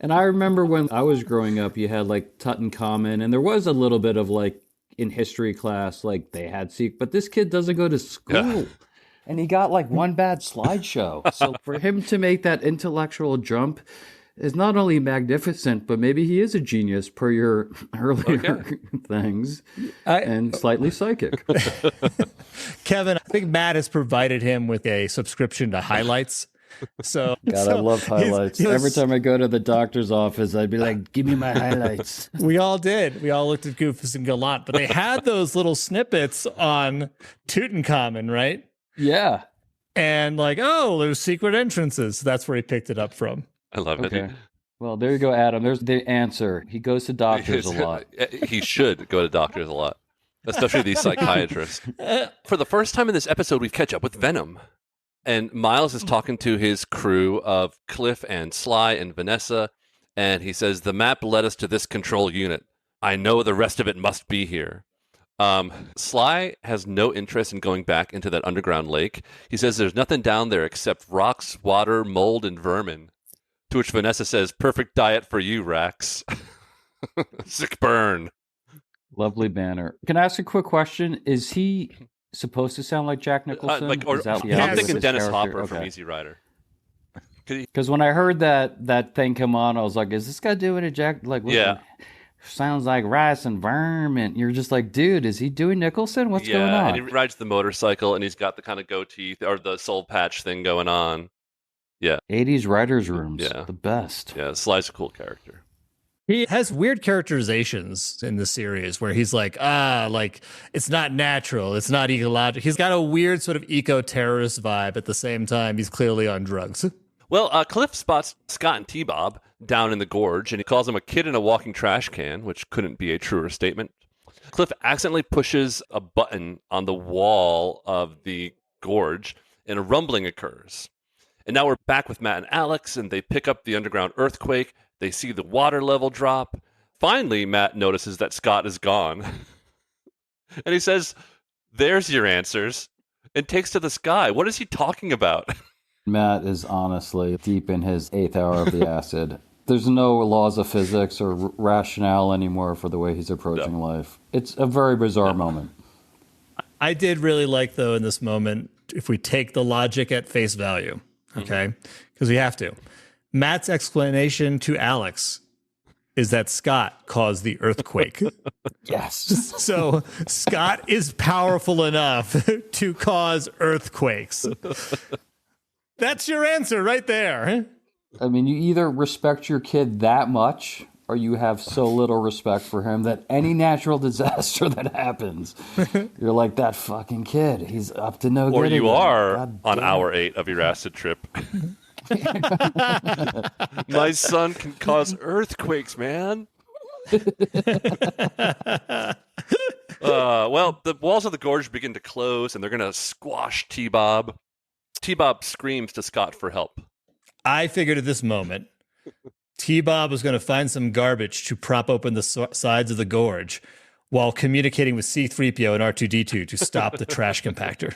And I remember when I was growing up, you had like Tutankhamun, and there was a little bit of like in history class, like they had but this kid doesn't go to school. And he got like one bad slideshow. So for him to make that intellectual jump is not only magnificent, but maybe he is a genius per your earlier things, and slightly psychic. Kevin, I think Matt has provided him with a subscription to Highlights. So, God, I love highlights. Every time I go to the doctor's office, I'd be like, give me my highlights. We all did. We all looked at Goofus and Gallant, but they had those little snippets on Tutankhamun, right? Yeah. And like, oh, there's secret entrances. That's where he picked it up from. I love it. Well, there you go, Adam. There's the answer. He goes to doctors a lot. He should go to doctors a lot, especially these psychiatrists. For the first time in this episode, we catch up with Venom. And Miles is talking to his crew of Cliff and Sly and Vanessa. And he says, the map led us to this control unit. I know the rest of it must be here. Sly has no interest in going back into that underground lake. He says there's nothing down there except rocks, water, mold, and vermin. To which Vanessa says, perfect diet for you, Rax. Sick burn. Lovely banner. Can I ask a quick question? Is he supposed to sound like Jack Nicholson? I'm thinking Dennis Hopper from Easy Rider. Because when I heard that thing come on, I was like, is this guy doing a Jack? Like, sounds like rice and vermin. You're just like, dude, is he doing Nicholson? What's going on? And he rides the motorcycle, and he's got the kind of goatee or the soul patch thing going on. Yeah. 80s writers' rooms. Yeah. The best. Yeah, Sly's a cool character. He has weird characterizations in the series where he's like, it's not natural. It's not ecological. He's got a weird sort of eco-terrorist vibe. At the same time, he's clearly on drugs. Well, Cliff spots Scott and T-Bob down in the gorge, and he calls them a kid in a walking trash can, which couldn't be a truer statement. Cliff accidentally pushes a button on the wall of the gorge, and a rumbling occurs. And now we're back with Matt and Alex, and they pick up the underground earthquake. They see the water level drop. Finally, Matt notices that Scott is gone. And he says, there's your answers, and takes to the sky. What is he talking about? Matt is honestly deep in his 8th hour of the acid. There's no laws of physics or rationale anymore for the way he's approaching life. It's a very bizarre moment. I did really like, though, in this moment, if we take the logic at face value, okay? Because we have to. Matt's explanation to Alex is that Scott caused the earthquake. Yes. So Scott is powerful enough to cause earthquakes. That's your answer right there. I mean, you either respect your kid that much or you have so little respect for him that any natural disaster that happens, you're like, that fucking kid, he's up to no good. Or you are on hour 8 of your acid trip. My son can cause earthquakes, man. Well, the walls of the gorge begin to close, and they're going to squash T-Bob. T-Bob screams to Scott for help. I figured at this moment, T-Bob was going to find some garbage to prop open the sides of the gorge while communicating with C-3PO and R2-D2 to stop the trash compactor.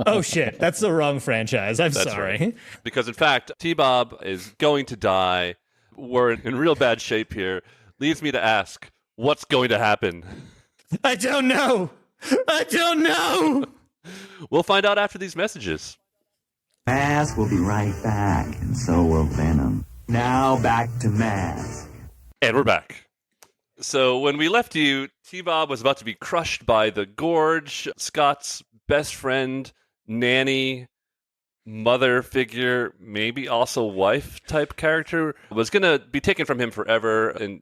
Oh, shit. That's the wrong franchise. I'm sorry. Right. Because, in fact, T-Bob is going to die. We're in real bad shape here. Leads me to ask, what's going to happen? I don't know. We'll find out after these messages. M.A.S.K will be right back, and so will Venom. Now back to M.A.S.K. And we're back. So when we left you, T-Bob was about to be crushed by the gorge. Scott's best friend, nanny, mother figure, maybe also wife type character was going to be taken from him forever and,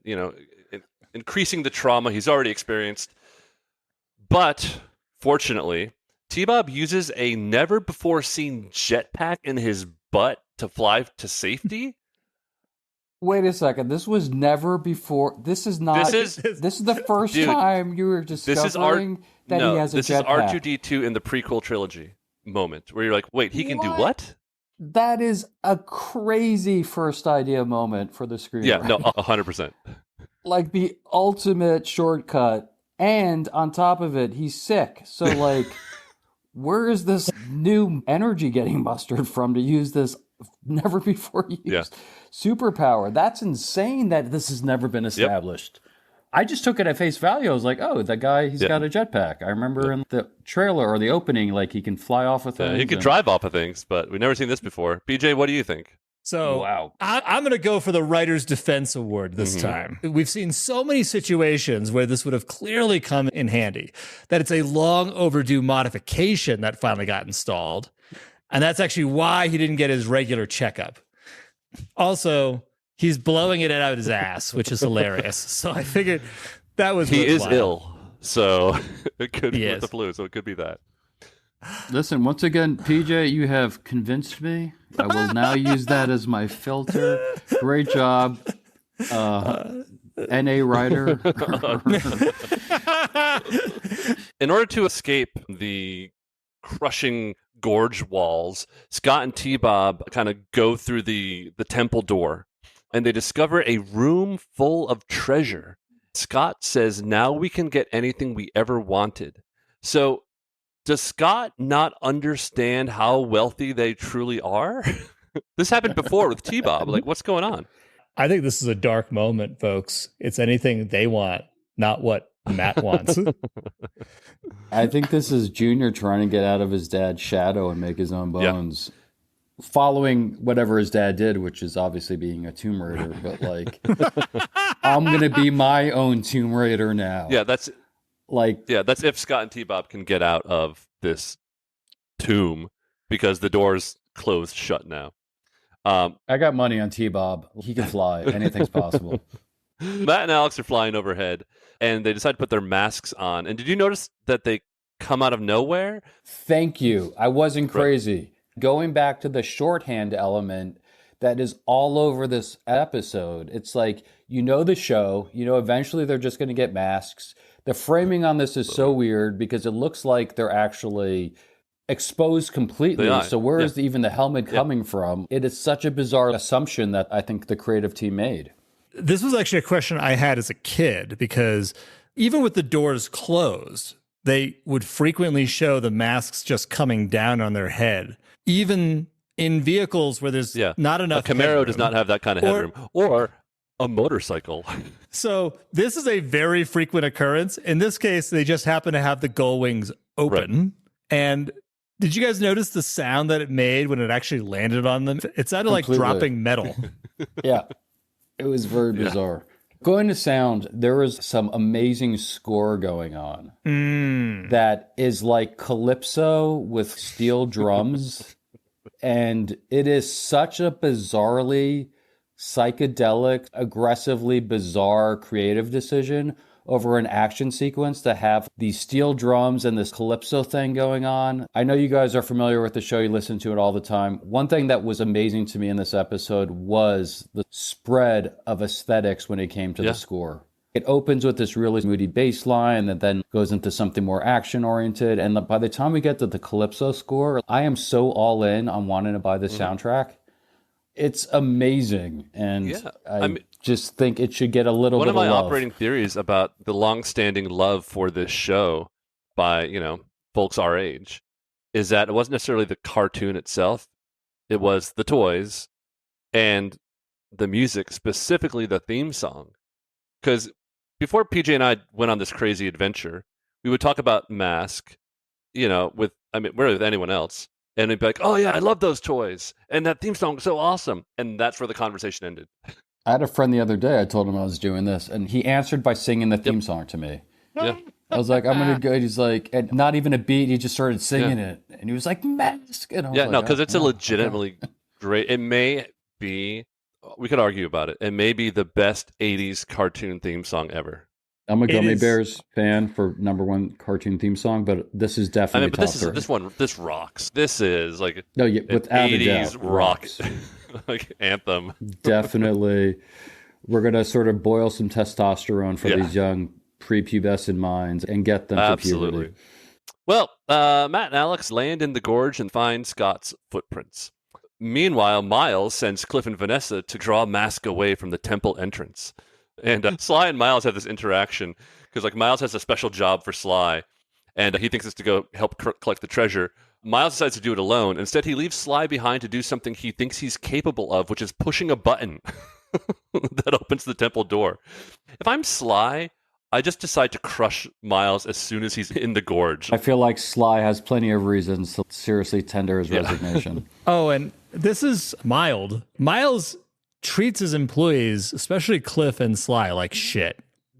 increasing the trauma he's already experienced. But fortunately, T-Bob uses a never-before-seen jetpack in his butt to fly to safety. Wait a second. This was never before. This is not. This is the first time you were discovering that he has a jetpack. This is R2-D2 in the prequel trilogy moment where you're like, wait, he can do what? That is a crazy first idea moment for the screenwriter. Yeah, no, 100%. Like the ultimate shortcut And on top of it, he's sick. So, like, where is this new energy getting mustered from to use this never before used superpower? That's insane that this has never been established. I just took it at face value. I was like, oh, that guy, he's got a jetpack. I remember in the trailer or the opening, like, he can fly off of things. He can drive off of things, but we've never seen this before. BJ, what do you think? So I'm going to go for the Writer's Defense Award this time. We've seen so many situations where this would have clearly come in handy, that it's a long overdue modification that finally got installed. And that's actually why he didn't get his regular checkup. Also, he's blowing it out of his ass, which is hilarious. So I figured that was He is worthwhile. ill, so it could be with the flu, so it could be that. Listen, once again, PJ, you have convinced me. I will now use that as my filter. Great job, NA writer. In order to escape the crushing gorge walls, Scott and T-Bob kind of go through the temple door, and they discover a room full of treasure. Scott says, now we can get anything we ever wanted. So does Scott not understand how wealthy they truly are? This happened before with T-Bob. Like, what's going on? I think this is a dark moment, folks. It's anything they want, not what Matt wants. I think this is Junior trying to get out of his dad's shadow and make his own bones. Following whatever his dad did, which is obviously being a Tomb Raider, but like, I'm going to be my own Tomb Raider now. Yeah, that's if Scott and T-Bob can get out of this tomb, because the door's closed shut now. I got money on T-Bob. He can fly. Anything's possible. Matt and Alex are flying overhead, and they decide to put their masks on. And did you notice that they come out of nowhere? Thank you. I wasn't crazy. Going back to the shorthand element that is all over this episode, it's like, you know the show, you know eventually they're just going to get masks. The framing on this is so weird because it looks like they're actually exposed completely. So where is even the helmet coming from? It is such a bizarre assumption that I think the creative team made. This was actually a question I had as a kid, because even with the doors closed, they would frequently show the masks just coming down on their head. Even in vehicles where there's not enough A Camaro headroom. does not have that kind of headroom. Or a motorcycle. So this is a very frequent occurrence. In this case, they just happen to have the gull wings open. And did you guys notice the sound that it made when it actually landed on them? It sounded like dropping metal. Yeah, it was very bizarre. Going to sound, there was some amazing score going on that is like Calypso with steel drums. And it is such a bizarrely psychedelic, aggressively bizarre creative decision over an action sequence to have these steel drums and this Calypso thing going on. I know you guys are familiar with the show, you listen to it all the time. One thing that was amazing to me in this episode was the spread of aesthetics when it came to the score. It opens with this really moody bass line that then goes into something more action-oriented. And by the time we get to the Calypso score, I am so all in on wanting to buy the soundtrack. It's amazing. And I just think it should get a little bit of love. One of my operating theories about the long-standing love for this show by, folks our age is that it wasn't necessarily the cartoon itself. It was the toys and the music, specifically the theme song. Because before PJ and I went on this crazy adventure, we would talk about M.A.S.K, with anyone else. And they'd be like, oh, yeah, I love those toys. And that theme song is so awesome. And that's where the conversation ended. I had a friend the other day, I told him I was doing this, and he answered by singing the theme song to me. Yeah. I was like, I'm going to go. He's like, and not even a beat, he just started singing it. And he was like, M.A.S.K. And I was like, because it's a legitimately great, it may be, we could argue about it, it may be the best 80s cartoon theme song ever. I'm a Gummy Bears fan for #1 cartoon theme song, but this is definitely top three. This rocks. This is like without a doubt, rock like anthem. Definitely, we're gonna sort of boil some testosterone for these young prepubescent minds and get them to puberty. Well, Matt and Alex land in the gorge and find Scott's footprints. Meanwhile, Miles sends Cliff and Vanessa to draw M.A.S.K away from the temple entrance. And Sly and Miles have this interaction. because like Miles has a special job for Sly, and he thinks it's to go help collect the treasure. Miles decides to do it alone. Instead, he leaves Sly behind to do something he thinks he's capable of, which is pushing a button that opens the temple door. If I'm Sly, I just decide to crush Miles as soon as he's in the gorge. I feel like Sly has plenty of reasons to seriously tender his resignation. Oh, and this is mild. Miles treats his employees, especially Cliff and Sly, like shit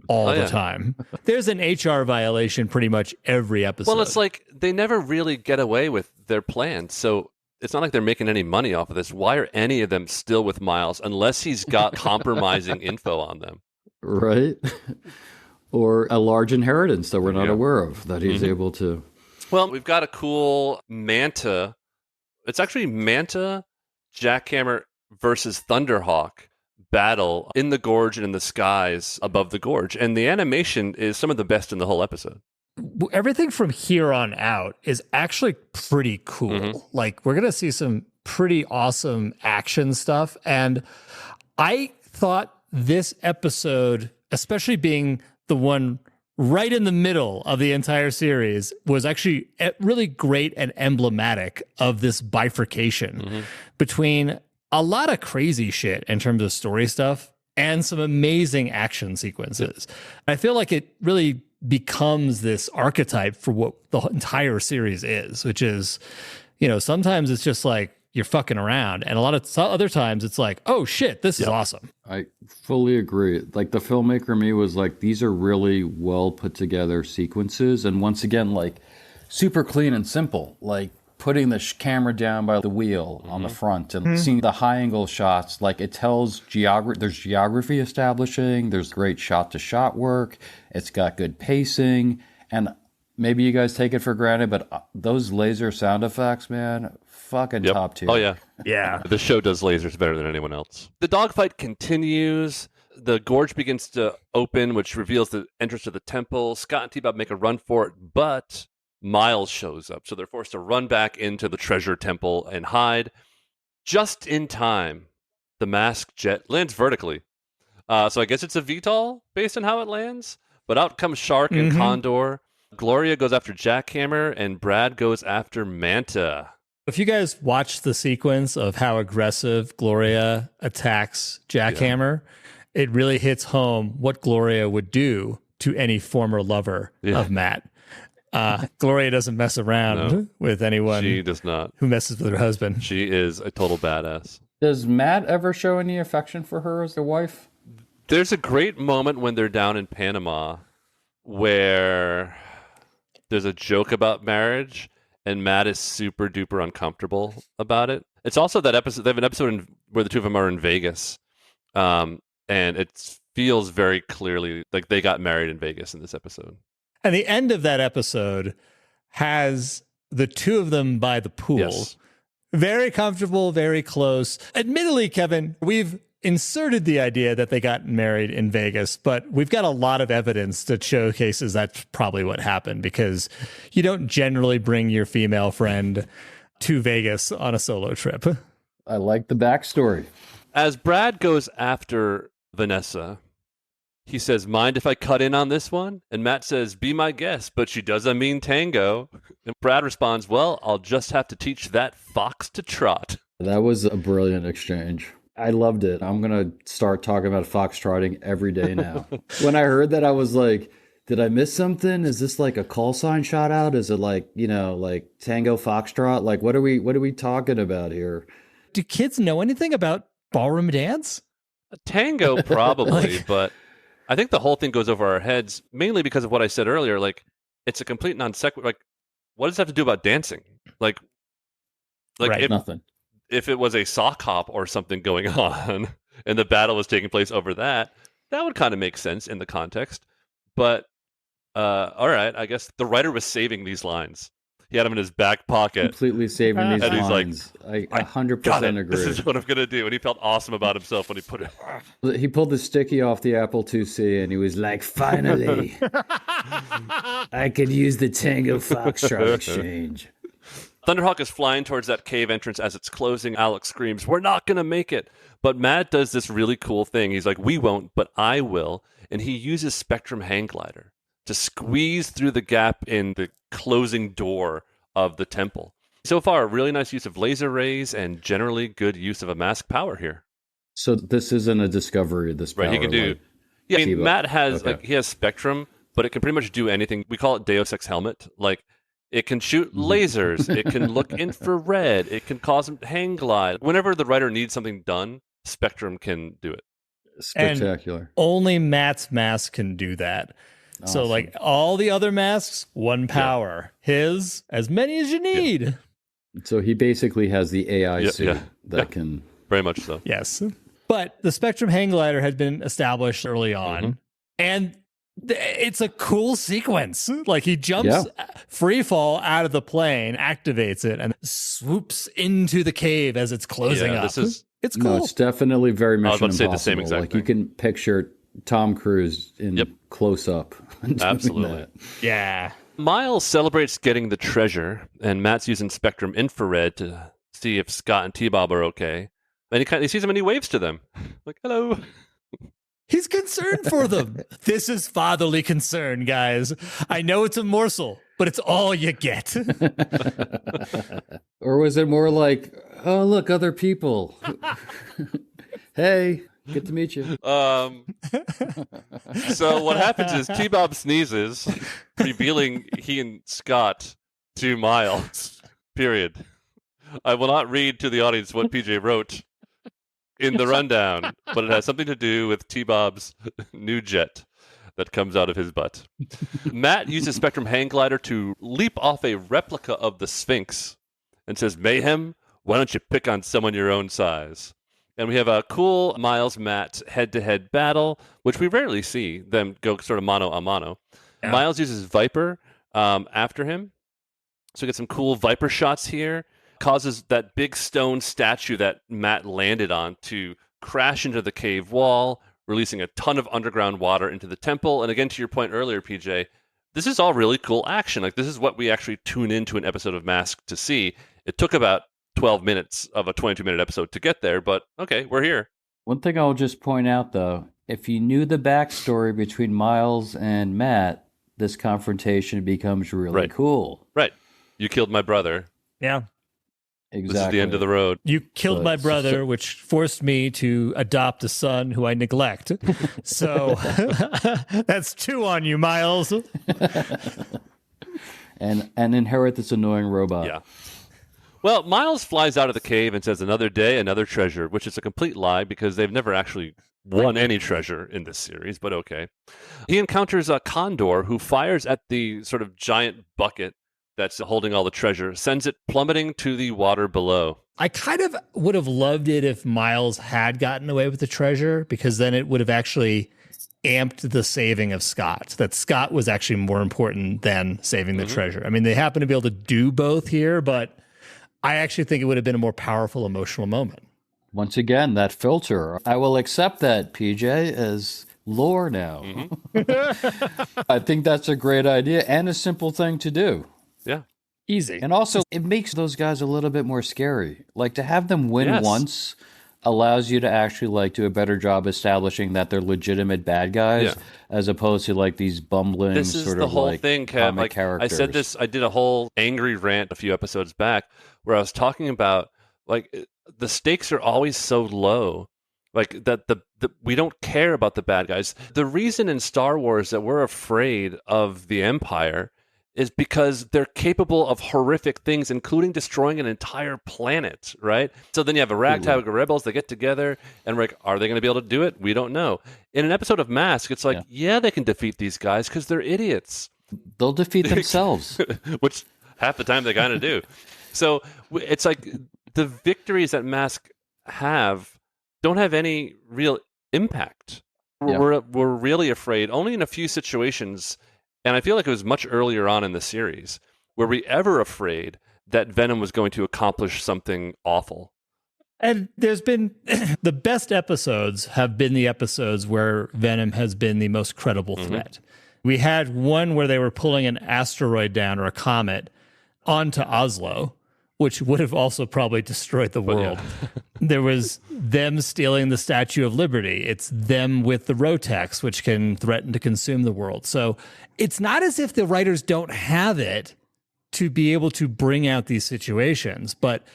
all the time. There's an HR violation pretty much every episode. Well, it's like they never really get away with their plans, so it's not like they're making any money off of this. Why are any of them still with Miles unless he's got compromising info on them? Right? Or a large inheritance that we're not aware of that he's able to. Well, we've got a cool Manta. It's actually Manta, Jackhammer versus Thunderhawk battle in the gorge and in the skies above the gorge. And the animation is some of the best in the whole episode. Everything from here on out is actually pretty cool. Like, we're going to see some pretty awesome action stuff. And I thought this episode, especially being the one right in the middle of the entire series, was actually really great and emblematic of this bifurcation between a lot of crazy shit in terms of story stuff and some amazing action sequences. I feel like it really becomes this archetype for what the entire series is, which is, you know, sometimes it's just like you're fucking around, and a lot of other times it's like, oh shit, this is awesome. I fully agree. Like, the filmmaker in me was like, these are really well put together sequences, and once again, like, super clean and simple. Like, putting the camera down by the wheel on the front and seeing the high angle shots, like, it tells there's geography establishing, there's great shot to shot work, it's got good pacing, and maybe you guys take it for granted, but those laser sound effects, man, fucking top tier. Oh, yeah. Yeah. The show does lasers better than anyone else. The dogfight continues. The gorge begins to open, which reveals the entrance to the temple. Scott and T-Bob make a run for it, but Miles shows up. So they're forced to run back into the treasure temple and hide. Just in time, the M.A.S.K jet lands vertically. So I guess it's a VTOL based on how it lands. But out comes Shark and Condor. Gloria goes after Jackhammer, and Brad goes after Manta. If you guys watch the sequence of how aggressive Gloria attacks Jackhammer, it really hits home what Gloria would do to any former lover of Matt. Gloria doesn't mess around with anyone. She does not. Who messes with her husband. She is a total badass. Does Matt ever show any affection for her as a wife? There's a great moment when they're down in Panama where there's a joke about marriage, and Matt is super duper uncomfortable about it. It's also that episode. They have an episode where the two of them are in Vegas, and it feels very clearly like they got married in Vegas in this episode. And the end of that episode has the two of them by the pool. Yes. Very comfortable, very close. Admittedly, Kevin, we've inserted the idea that they got married in Vegas, but we've got a lot of evidence that showcases that's probably what happened, because you don't generally bring your female friend to Vegas on a solo trip. I like the backstory. As Brad goes after Vanessa, he says, "Mind if I cut in on this one?" And Matt says, "Be my guest, but she doesn't mean tango." And Brad responds, "Well, I'll just have to teach that fox to trot." That was a brilliant exchange. I loved it. I'm going to start talking about foxtrotting every day now. When I heard that, I was like, did I miss something? Is this like a call sign shout out? Is it like, you know, like tango foxtrot? Like, what are we talking about here? Do kids know anything about ballroom dance? Tango, probably, but I think the whole thing goes over our heads, mainly because of what I said earlier. Like, it's a complete non sequitur. Like, what does that have to do about dancing? Like Right. Nothing. If it was a sock hop or something going on and the battle was taking place over that, that would kind of make sense in the context. But, all right, I guess the writer was saving these lines. He had them in his back pocket. Completely saving these and he's lines. like, I 100% got it. agree. This is what I'm going to do. And he felt awesome about himself when he put it. He pulled the sticky off the Apple IIc and he was like, finally, I could use the tango foxtrot exchange. Thunderhawk is flying towards that cave entrance as it's closing. Alex screams, "We're not going to make it." But Matt does this really cool thing. He's like, "We won't, but I will." And he uses Spectrum hang glider. to squeeze through the gap in the closing door of the temple. So far, really nice use of laser rays and generally good use of a M.A.S.K power here. So this isn't a discovery of this power. Right, he can do... like Yeah, I mean, T-Bug. Matt has, Okay. like, he has Spectrum, but it can pretty much do anything. We call it Deus Ex Helmet. Like, it can shoot lasers. It can look infrared. It can cause him to hang glide. Whenever the writer needs something done, Spectrum can do it. Spectacular. Only Matt's mask can do that. So, Awesome. like, all the other masks, one power. His, as many as you need. So he basically has the AI Yeah, suit yeah, that can... Very much so. Yes. But the Spectrum hang glider had been established early on. And it's a cool sequence. Like, he jumps free fall out of the plane, activates it, and swoops into the cave as it's closing up. It's cool. No, it's definitely very I was Mission about to say Impossible. the same exact Like, you thing. can picture Tom Cruise in close up. Absolutely. Yeah. Miles celebrates getting the treasure, and Matt's using Spectrum infrared to see if Scott and T-Bob are okay. And he sees them and he waves to them. Like, hello. He's concerned for them. This is fatherly concern, guys. I know it's a morsel, but it's all you get. Or was it more like, oh, look, other people. Hey, good to meet you. So what happens is T-Bob sneezes, revealing he and Scott to Miles. Period. I will not read to the audience what PJ wrote in the rundown, but it has something to do with T-Bob's new jet that comes out of his butt. Matt uses Spectrum hang glider to leap off a replica of the Sphinx and says, Mayhem, why don't you pick on someone your own size? And we have a cool Miles-Matt head-to-head battle, which we rarely see them go sort of mano a mano. Yeah. Miles uses Viper after him. So we get some cool Viper shots here. Causes that big stone statue that Matt landed on to crash into the cave wall, releasing a ton of underground water into the temple. And again, to your point earlier, PJ, this is all really cool action. Like, this is what we actually tune into an episode of M.A.S.K to see. It took about 12 minutes of a 22-minute episode to get there, but okay, we're here. One thing I'll just point out, though, if you knew the backstory between Miles and Matt, this confrontation becomes really cool. Right. You killed my brother. Yeah. Exactly. This is the end of the road. You killed my brother, which forced me to adopt a son who I neglect. So that's 2 on you, Miles. and inherit this annoying robot. Yeah. Well, Miles flies out of the cave and says, another day, another treasure, which is a complete lie because they've never actually won any treasure in this series, but okay. He encounters a condor who fires at the sort of giant bucket that's holding all the treasure, sends it plummeting to the water below. I kind of would have loved it if Miles had gotten away with the treasure, because then it would have actually amped the saving of Scott, that Scott was actually more important than saving the treasure. I mean, they happen to be able to do both here, but I actually think it would have been a more powerful emotional moment. Once again, that filter. I will accept that, PJ, as lore now. I think that's a great idea and a simple thing to do. Yeah. Easy. And also, it makes those guys a little bit more scary. Like, to have them win once allows you to actually, like, do a better job establishing that they're legitimate bad guys, as opposed to, like, these bumbling This is sort the of, whole like, thing, Kev. comic Like, characters. I said this, I did a whole angry rant a few episodes back where I was talking about, like, the stakes are always so low. Like, that we don't care about the bad guys. The reason in Star Wars that we're afraid of the Empire is because they're capable of horrific things, including destroying an entire planet, right? So then you have a ragtag of rebels, they get together, and we're like, are they going to be able to do it? We don't know. In an episode of M.A.S.K, it's like, yeah they can defeat these guys because they're idiots. They'll defeat themselves. Which half the time they kind of do. So it's like the victories that M.A.S.K have don't have any real impact. We're really afraid only in a few situations. And I feel like it was much earlier on in the series. Were we ever afraid that Venom was going to accomplish something awful? And there's been the best episodes have been the episodes where Venom has been the most credible threat. We had one where they were pulling an asteroid down or a comet onto Oslo, which would have also probably destroyed the world. There was them stealing the Statue of Liberty. It's them with the Rotex, which can threaten to consume the world. So it's not as if the writers don't have it to be able to bring out these situations, but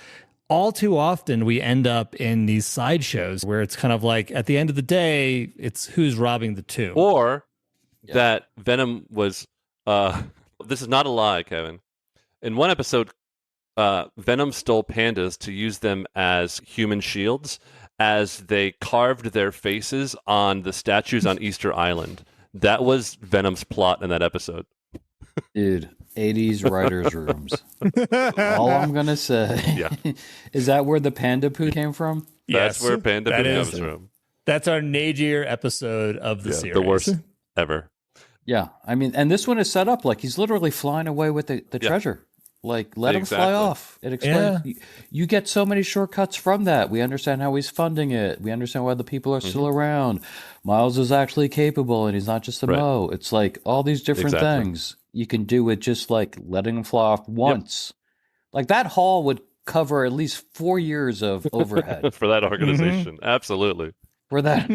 all too often we end up in these sideshows where it's kind of like, at the end of the day, it's who's robbing the tomb. Or that Venom was, this is not a lie, Kevin. In one episode, Venom stole pandas to use them as human shields as they carved their faces on the statues on Easter Island. That was Venom's plot in that episode. Dude, 80s writers' rooms. All I'm going to say is that where the panda poo came from? That's where Panda Poo comes from. That's our nadir episode of the series. The worst ever. Yeah, I mean, and this one is set up like he's literally flying away with the treasure. Like, let him fly off. It explains. You get so many shortcuts from that. We understand how he's funding it. We understand why the people are still around. Miles is actually capable, and he's not just a Mo. It's like all these different things you can do with just like letting him fly off once. Like that haul would cover at least 4 years of overhead for that organization. Absolutely. For that,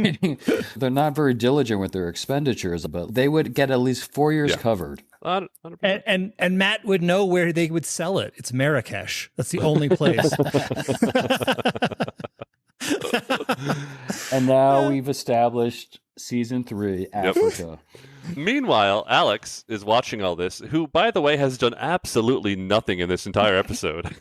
they're not very diligent with their expenditures, but they would get at least 4 years covered. And Matt would know where they would sell it. It's Marrakesh. That's the only place. And now we've established season 3, Africa. Meanwhile, Alex is watching all this, who, by the way, has done absolutely nothing in this entire episode.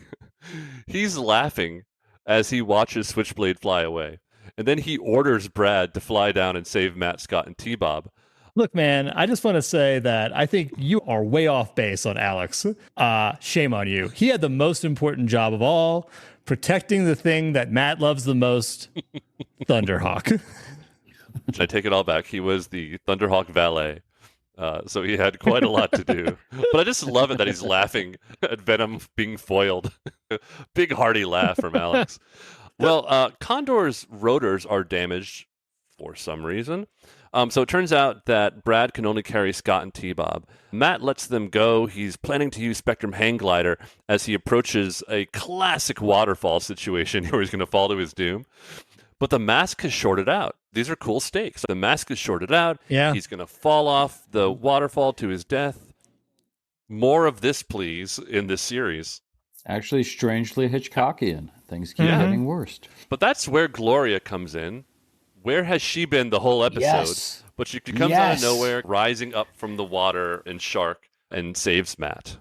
He's laughing as he watches Switchblade fly away. And then he orders Brad to fly down and save Matt, Scott, and T-Bob. Look, man, I just want to say that I think you are way off base on Alex. Shame on you. He had the most important job of all, protecting the thing that Matt loves the most, Thunderhawk. I take it all back. He was the Thunderhawk valet. So he had quite a lot to do. But I just love it that he's laughing at Venom being foiled. Big hearty laugh from Alex. Well, Condor's rotors are damaged for some reason. So it turns out that Brad can only carry Scott and T-Bob. Matt lets them go. He's planning to use Spectrum Hang Glider as he approaches a classic waterfall situation where he's going to fall to his doom. But the mask has shorted out. These are cool stakes. The mask is shorted out. Yeah. He's going to fall off the waterfall to his death. More of this, please, in this series. Actually, strangely Hitchcockian. Things keep getting worse. But that's where Gloria comes in. Where has she been the whole episode? Yes. But she comes out of nowhere, rising up from the water in Shark, and saves Matt.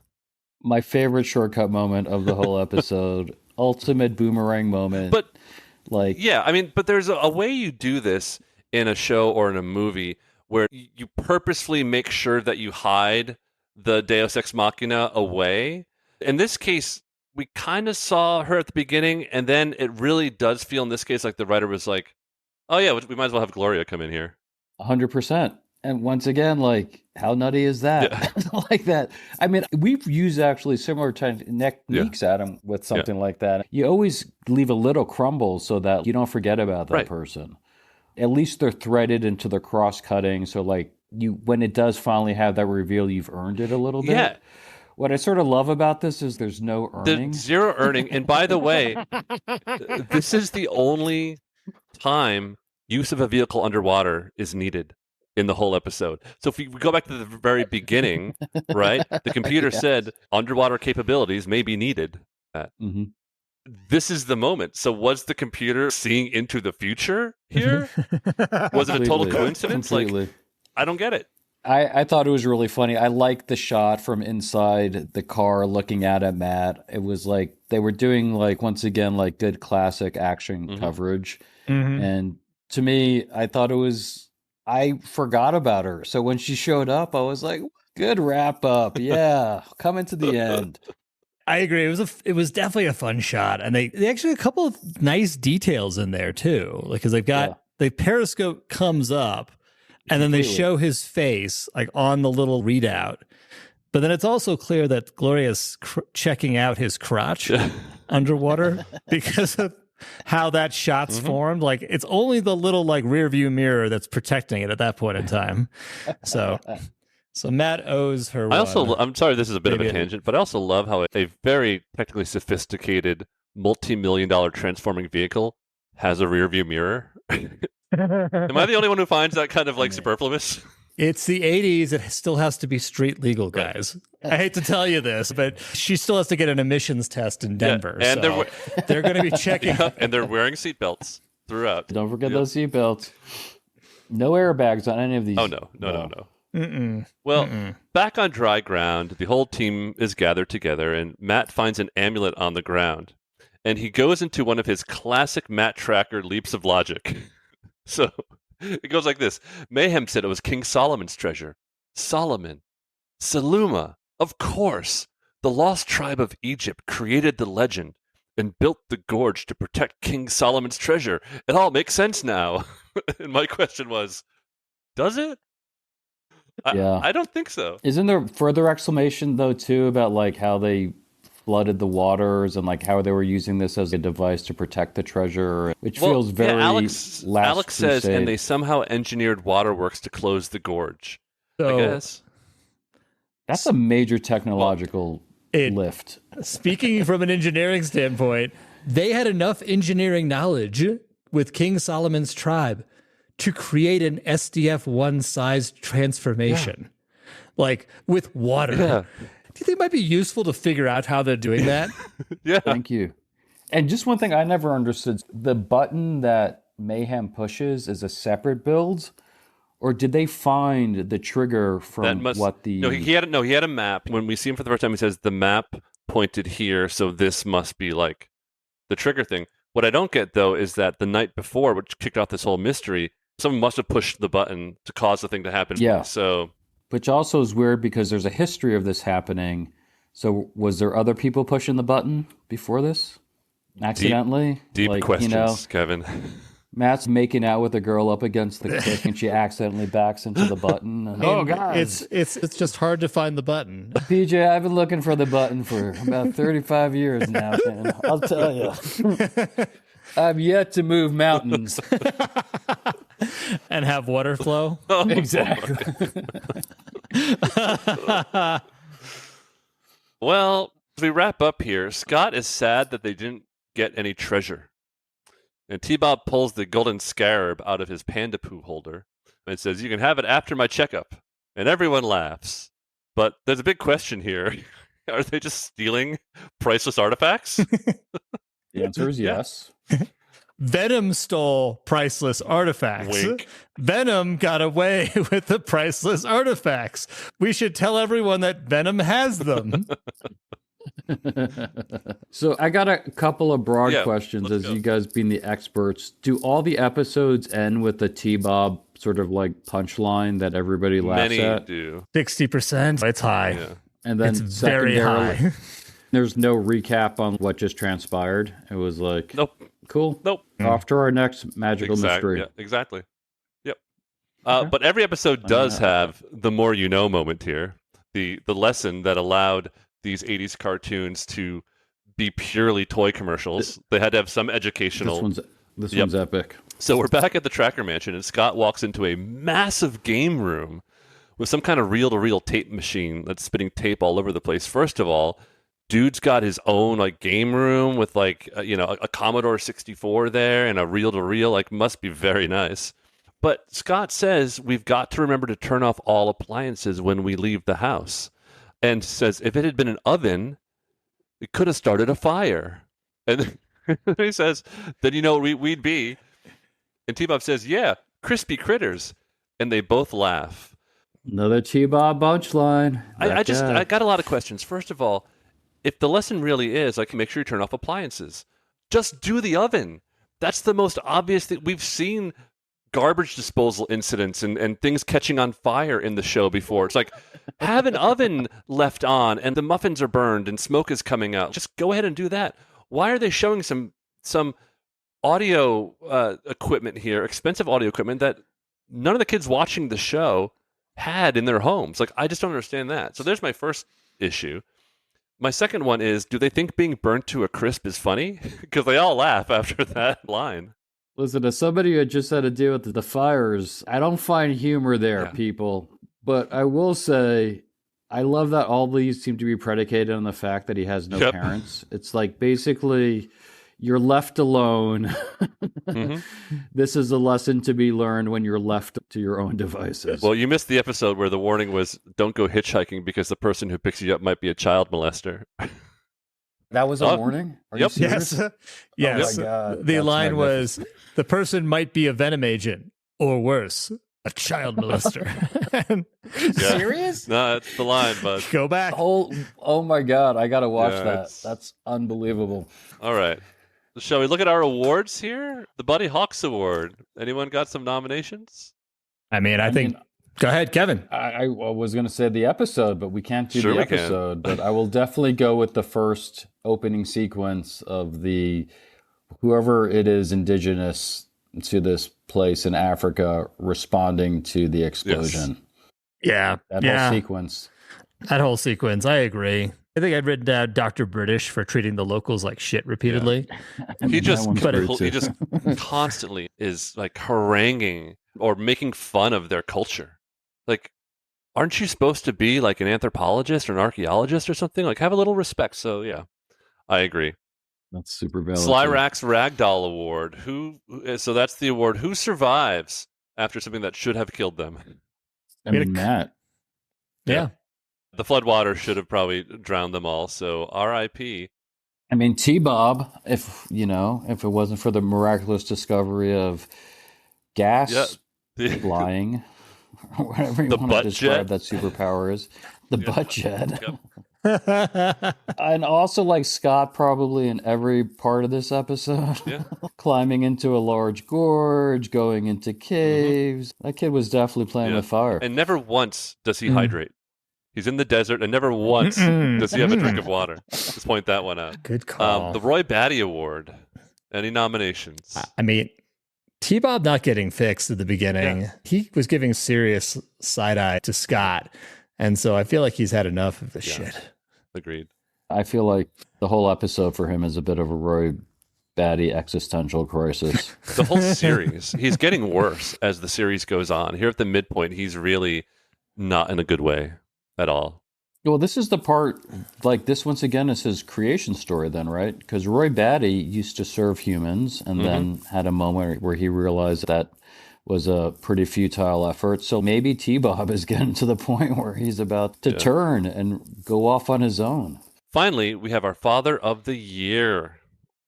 My favorite shortcut moment of the whole episode. Ultimate boomerang moment. But, like, yeah, I mean, but there's a way you do this in a show or in a movie where you purposefully make sure that you hide the Deus Ex Machina away. In this case, we kind of saw her at the beginning, and then it really does feel in this case like the writer was like, oh, yeah, we might as well have Gloria come in here. 100%. And once again, like, how nutty is that? Yeah. Like that. I mean, we've used actually similar techniques, Adam, with something like that. You always leave a little crumble so that you don't forget about that person. At least they're threaded into the cross-cutting. So, like, when it does finally have that reveal, you've earned it a little bit. Yeah. What I sort of love about this is there's no earning. There's zero earning. And by the way, this is the only time use of a vehicle underwater is needed in the whole episode. So if we go back to the very beginning, right, the computer said underwater capabilities may be needed. This is the moment. So was the computer seeing into the future here? Was it a total coincidence? Completely. Like, I don't get it. I thought it was really funny. I liked the shot from inside the car looking out at Matt. It was like they were doing, like, once again, like good classic action coverage. And to me, I thought I forgot about her. So when she showed up, I was like, good wrap up. Yeah, coming to the end. I agree. It was definitely a fun shot. And they actually a couple of nice details in there too. Like, because they've got the periscope comes up and then they show his face like on the little readout. But then it's also clear that Gloria's checking out his crotch underwater because of how that shot's formed. Like, it's only the little like rear view mirror that's protecting it at that point in time. So Matt owes her. I'm sorry, this is a bit of a tangent, but I also love how a very technically sophisticated multi-million-dollar transforming vehicle has a rear view mirror? Am I the only one who finds that kind of like superfluous? It's the 80s. It still has to be street legal, guys. Right. I hate to tell you this, but she still has to get an emissions test in Denver. Yeah, and so they're going to be checking. Yeah, and they're wearing seatbelts throughout. Don't forget those seatbelts. No airbags on any of these. Oh, no. Mm-mm. Well, back on dry ground, the whole team is gathered together, and Matt finds an amulet on the ground. And he goes into one of his classic Matt Trakker leaps of logic. So it goes like this. Mayhem said it was King Solomon's treasure. Solomon. Seluma. Of course. The lost tribe of Egypt created the legend and built the gorge to protect King Solomon's treasure. It all makes sense now. And my question was, does it? I don't think so. Isn't there further explanation, though, too, about like how they flooded the waters and like how they were using this as a device to protect the treasure, which feels very Alex says, and they somehow engineered waterworks to close the gorge. So, I guess that's a major technological lift. Speaking from an engineering standpoint, they had enough engineering knowledge with King Solomon's tribe to create an SDF-1 sized transformation, like with water. Yeah. Do you think it might be useful to figure out how they're doing that? Yeah. Thank you. And just one thing I never understood, the button that Mayhem pushes is a separate build, or did they find the trigger from what the... No, he had a map. When we see him for the first time, he says the map pointed here, so this must be like the trigger thing. What I don't get, though, is that the night before, which kicked off this whole mystery, someone must have pushed the button to cause the thing to happen. Yeah. So... Which also is weird because there's a history of this happening. So was there other people pushing the button before this? Accidentally? Deep questions, Kevin. Matt's making out with a girl up against the cliff and she accidentally backs into the button. And, oh, God. It's just hard to find the button. PJ, I've been looking for the button for about 35 years now, man. I'll tell you. I've yet to move mountains. And have water flow? Oh, exactly. Well, as we wrap up here, Scott is sad that they didn't get any treasure. And T-Bob pulls the golden scarab out of his panda poo holder and says, "You can have it after my checkup." And everyone laughs. But there's a big question here. Are they just stealing priceless artifacts? The answer is yes. Venom stole priceless artifacts. Wink. Venom got away with the priceless artifacts. We should tell everyone that Venom has them. So I got a couple of broad questions as you guys being the experts. Do all the episodes end with the T-Bob sort of like punchline that everybody laughs Many at? do. 60%. It's high. Yeah. And then It's very high. There's no recap on what just transpired. It was like, Nope. Cool. Nope. Off to our next magical mystery. Yeah, exactly. Yep. But every episode does have the more you know moment here. The lesson that allowed these 80s cartoons to be purely toy commercials. They had to have some educational... This one's epic. So we're back at the Trakker mansion, and Scott walks into a massive game room with some kind of reel-to-reel tape machine that's spitting tape all over the place. First of all, dude's got his own like game room with like a Commodore 64 there and a reel-to-reel. Like, must be very nice. But Scott says we've got to remember to turn off all appliances when we leave the house, and says if it had been an oven, it could have started a fire. And he says, then we'd be. And T-Bob says, yeah, crispy critters. And they both laugh. Another T-Bob punchline. I got a lot of questions. First of all, if the lesson really is, like, make sure you turn off appliances, just do the oven. That's the most obvious thing. We've seen garbage disposal incidents and things catching on fire in the show before. It's like, have an oven left on and the muffins are burned and smoke is coming out. Just go ahead and do that. Why are they showing some audio equipment here, expensive audio equipment that none of the kids watching the show had in their homes? Like, I just don't understand that. So there's my first issue. My second one is, do they think being burnt to a crisp is funny? Because they all laugh after that line. Listen, as somebody who just had to deal with the fires, I don't find humor there, people. But I will say, I love that all these seem to be predicated on the fact that he has no parents. It's like basically you're left alone. This is a lesson to be learned when you're left to your own devices. Well, you missed the episode where the warning was don't go hitchhiking because the person who picks you up might be a child molester. That was a warning? Are you serious? Yes. Yes. Oh my God. The line was, the person might be a venom agent, or worse, a child molester. Are you serious? No, that's the line, bud. Go back. Oh my God. I got to watch that. It's... That's unbelievable. All right. Shall we look at our awards here? The Buddy Hawks Award. Anyone got some nominations? I think... Go ahead, Kevin. I was going to say the episode, but we can't do the episode. But I will definitely go with the first opening sequence of whoever it is indigenous to this place in Africa responding to the explosion. Yes. That whole sequence. That whole sequence. I agree. I think I'd written down Dr. British for treating the locals like shit repeatedly. Yeah. He just constantly is like haranguing or making fun of their culture. Like, aren't you supposed to be like an anthropologist or an archaeologist or something? Like, have a little respect. So, yeah, I agree. That's super valid. Slyrack's Ragdoll Award. So that's the award. Who survives after something that should have killed them? Matt. Yeah. The floodwater should have probably drowned them all. So R.I.P. T-Bob, if it wasn't for the miraculous discovery of gas flying. Or whatever you want to describe that superpower is. The butt jet. And also like Scott probably in every part of this episode. Yeah. Climbing into a large gorge, going into caves. That kid was definitely playing with fire. And never once does he hydrate. He's in the desert and never once does he have a drink of water. Let's point that one out. Good call. The Roy Batty Award. Any nominations? T-Bob not getting fixed at the beginning. Yeah. He was giving serious side-eye to Scott. And so I feel like he's had enough of this shit. Agreed. I feel like the whole episode for him is a bit of a Roy Batty existential crisis. The whole series. He's getting worse as the series goes on. Here at the midpoint, he's really not in a good way at all. Well, this is the part, like this once again is his creation story then, right? Because Roy Batty used to serve humans and then had a moment where he realized that was a pretty futile effort. So maybe T-Bob is getting to the point where he's about to turn and go off on his own. Finally, we have our Father of the Year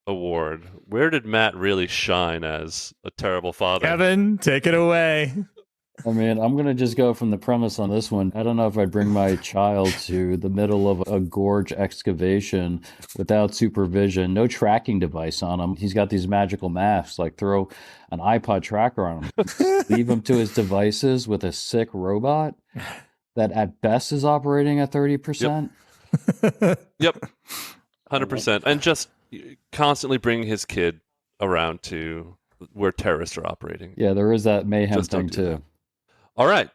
award. Where did Matt really shine as a terrible father? Kevin, take it away. I'm going to just go from the premise on this one. I don't know if I'd bring my child to the middle of a gorge excavation without supervision, no tracking device on him. He's got these magical masks, like throw an iPod tracker on him, leave him to his devices with a sick robot that at best is operating at 30%. Yep. 100%. And just constantly bring his kid around to where terrorists are operating. Yeah, there is that mayhem thing too. All right.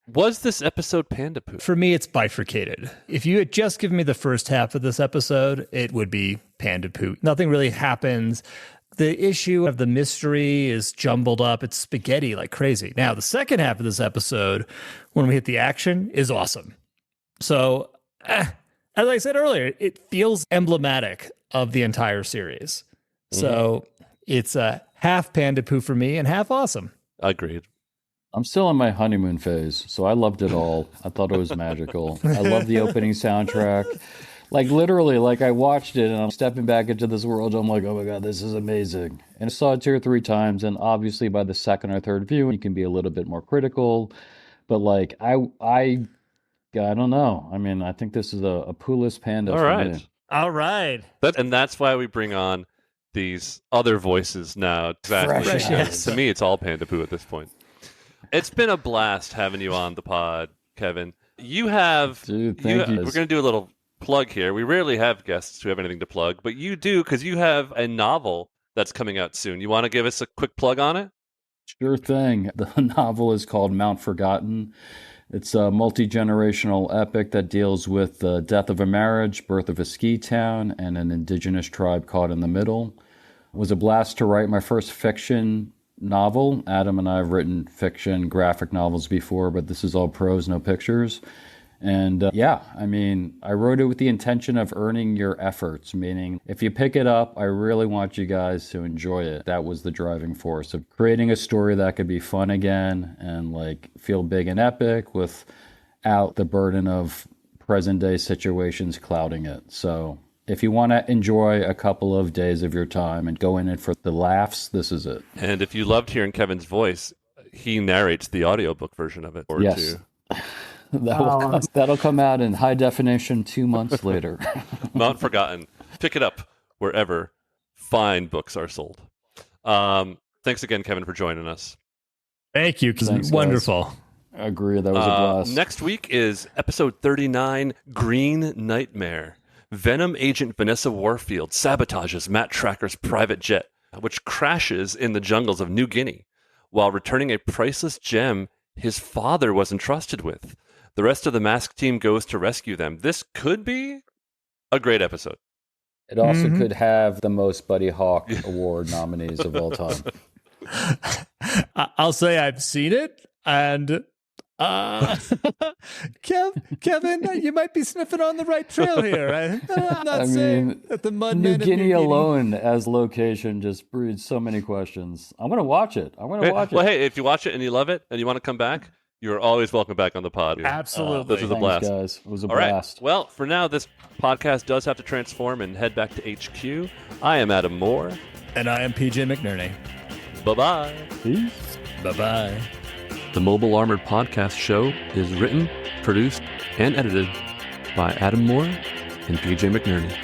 Was this episode panda poop? For me, it's bifurcated. If you had just given me the first half of this episode, it would be panda poop. Nothing really happens. The issue of the mystery is jumbled up. It's spaghetti like crazy. Now, the second half of this episode, when we hit the action, is awesome. So, as I said earlier, it feels emblematic of the entire series. So, it's a half panda poo for me and half awesome. Agreed. I'm still in my honeymoon phase, so I loved it all. I thought it was magical. I love the opening soundtrack. Like literally, like I watched it and I'm stepping back into this world. I'm like, oh my God, this is amazing. And I saw it 2 or 3 times. And obviously by the second or third view, you can be a little bit more critical. But like, I don't know. I think this is a poo-less panda for me. All right. And that's why we bring on these other voices now. Exactly. Fresh, yes. To me, it's all panda poo at this point. It's been a blast having you on the pod, Kevin. You have... Dude, thank you. We're going to do a little plug here. We rarely have guests who have anything to plug, but you do because you have a novel that's coming out soon. You want to give us a quick plug on it? Sure thing. The novel is called Mount Forgotten. It's a multi-generational epic that deals with the death of a marriage, birth of a ski town, and an indigenous tribe caught in the middle. It was a blast to write my first fiction novel. Adam and I have written fiction graphic novels before, but this is all prose, no pictures. And yeah, I mean, I wrote it with the intention of earning your efforts, meaning if you pick it up, I really want you guys to enjoy it. That was the driving force of creating a story that could be fun again and like feel big and epic without the burden of present day situations clouding it. So if you want to enjoy a couple of days of your time and go in it for the laughs, this is it. And if you loved hearing Kevin's voice, he narrates the audiobook version of it. Or Yes. two. That'll come out in high definition 2 months later. Not forgotten. Pick it up wherever fine books are sold. Thanks again, Kevin, for joining us. Thank you. Thanks, Wonderful. guys. I agree. That was a blast. Next week is episode 39, Green Nightmare. Venom agent Vanessa Warfield sabotages Matt Trakker's private jet, which crashes in the jungles of New Guinea, while returning a priceless gem his father was entrusted with. The rest of the M.A.S.K team goes to rescue them. This could be a great episode. It also could have the most Buddy Hawk Award nominees of all time. I'll say I've seen it, and Kevin, you might be sniffing on the right trail here. I'm not saying that the Mudmen New of Guinea alone as location just breeds so many questions. I'm going to watch it. Well, hey, if you watch it and you love it and you want to come back, you're always welcome back on the pod. Absolutely. This was a blast. Thanks, guys. It was a All right. blast. Well, for now, this podcast does have to transform and head back to HQ. I am Adam Moore. And I am PJ McNerney. Bye-bye. Peace. Bye-bye. The Mobile Armored Podcast Show is written, produced, and edited by Adam Moore and PJ McNerney.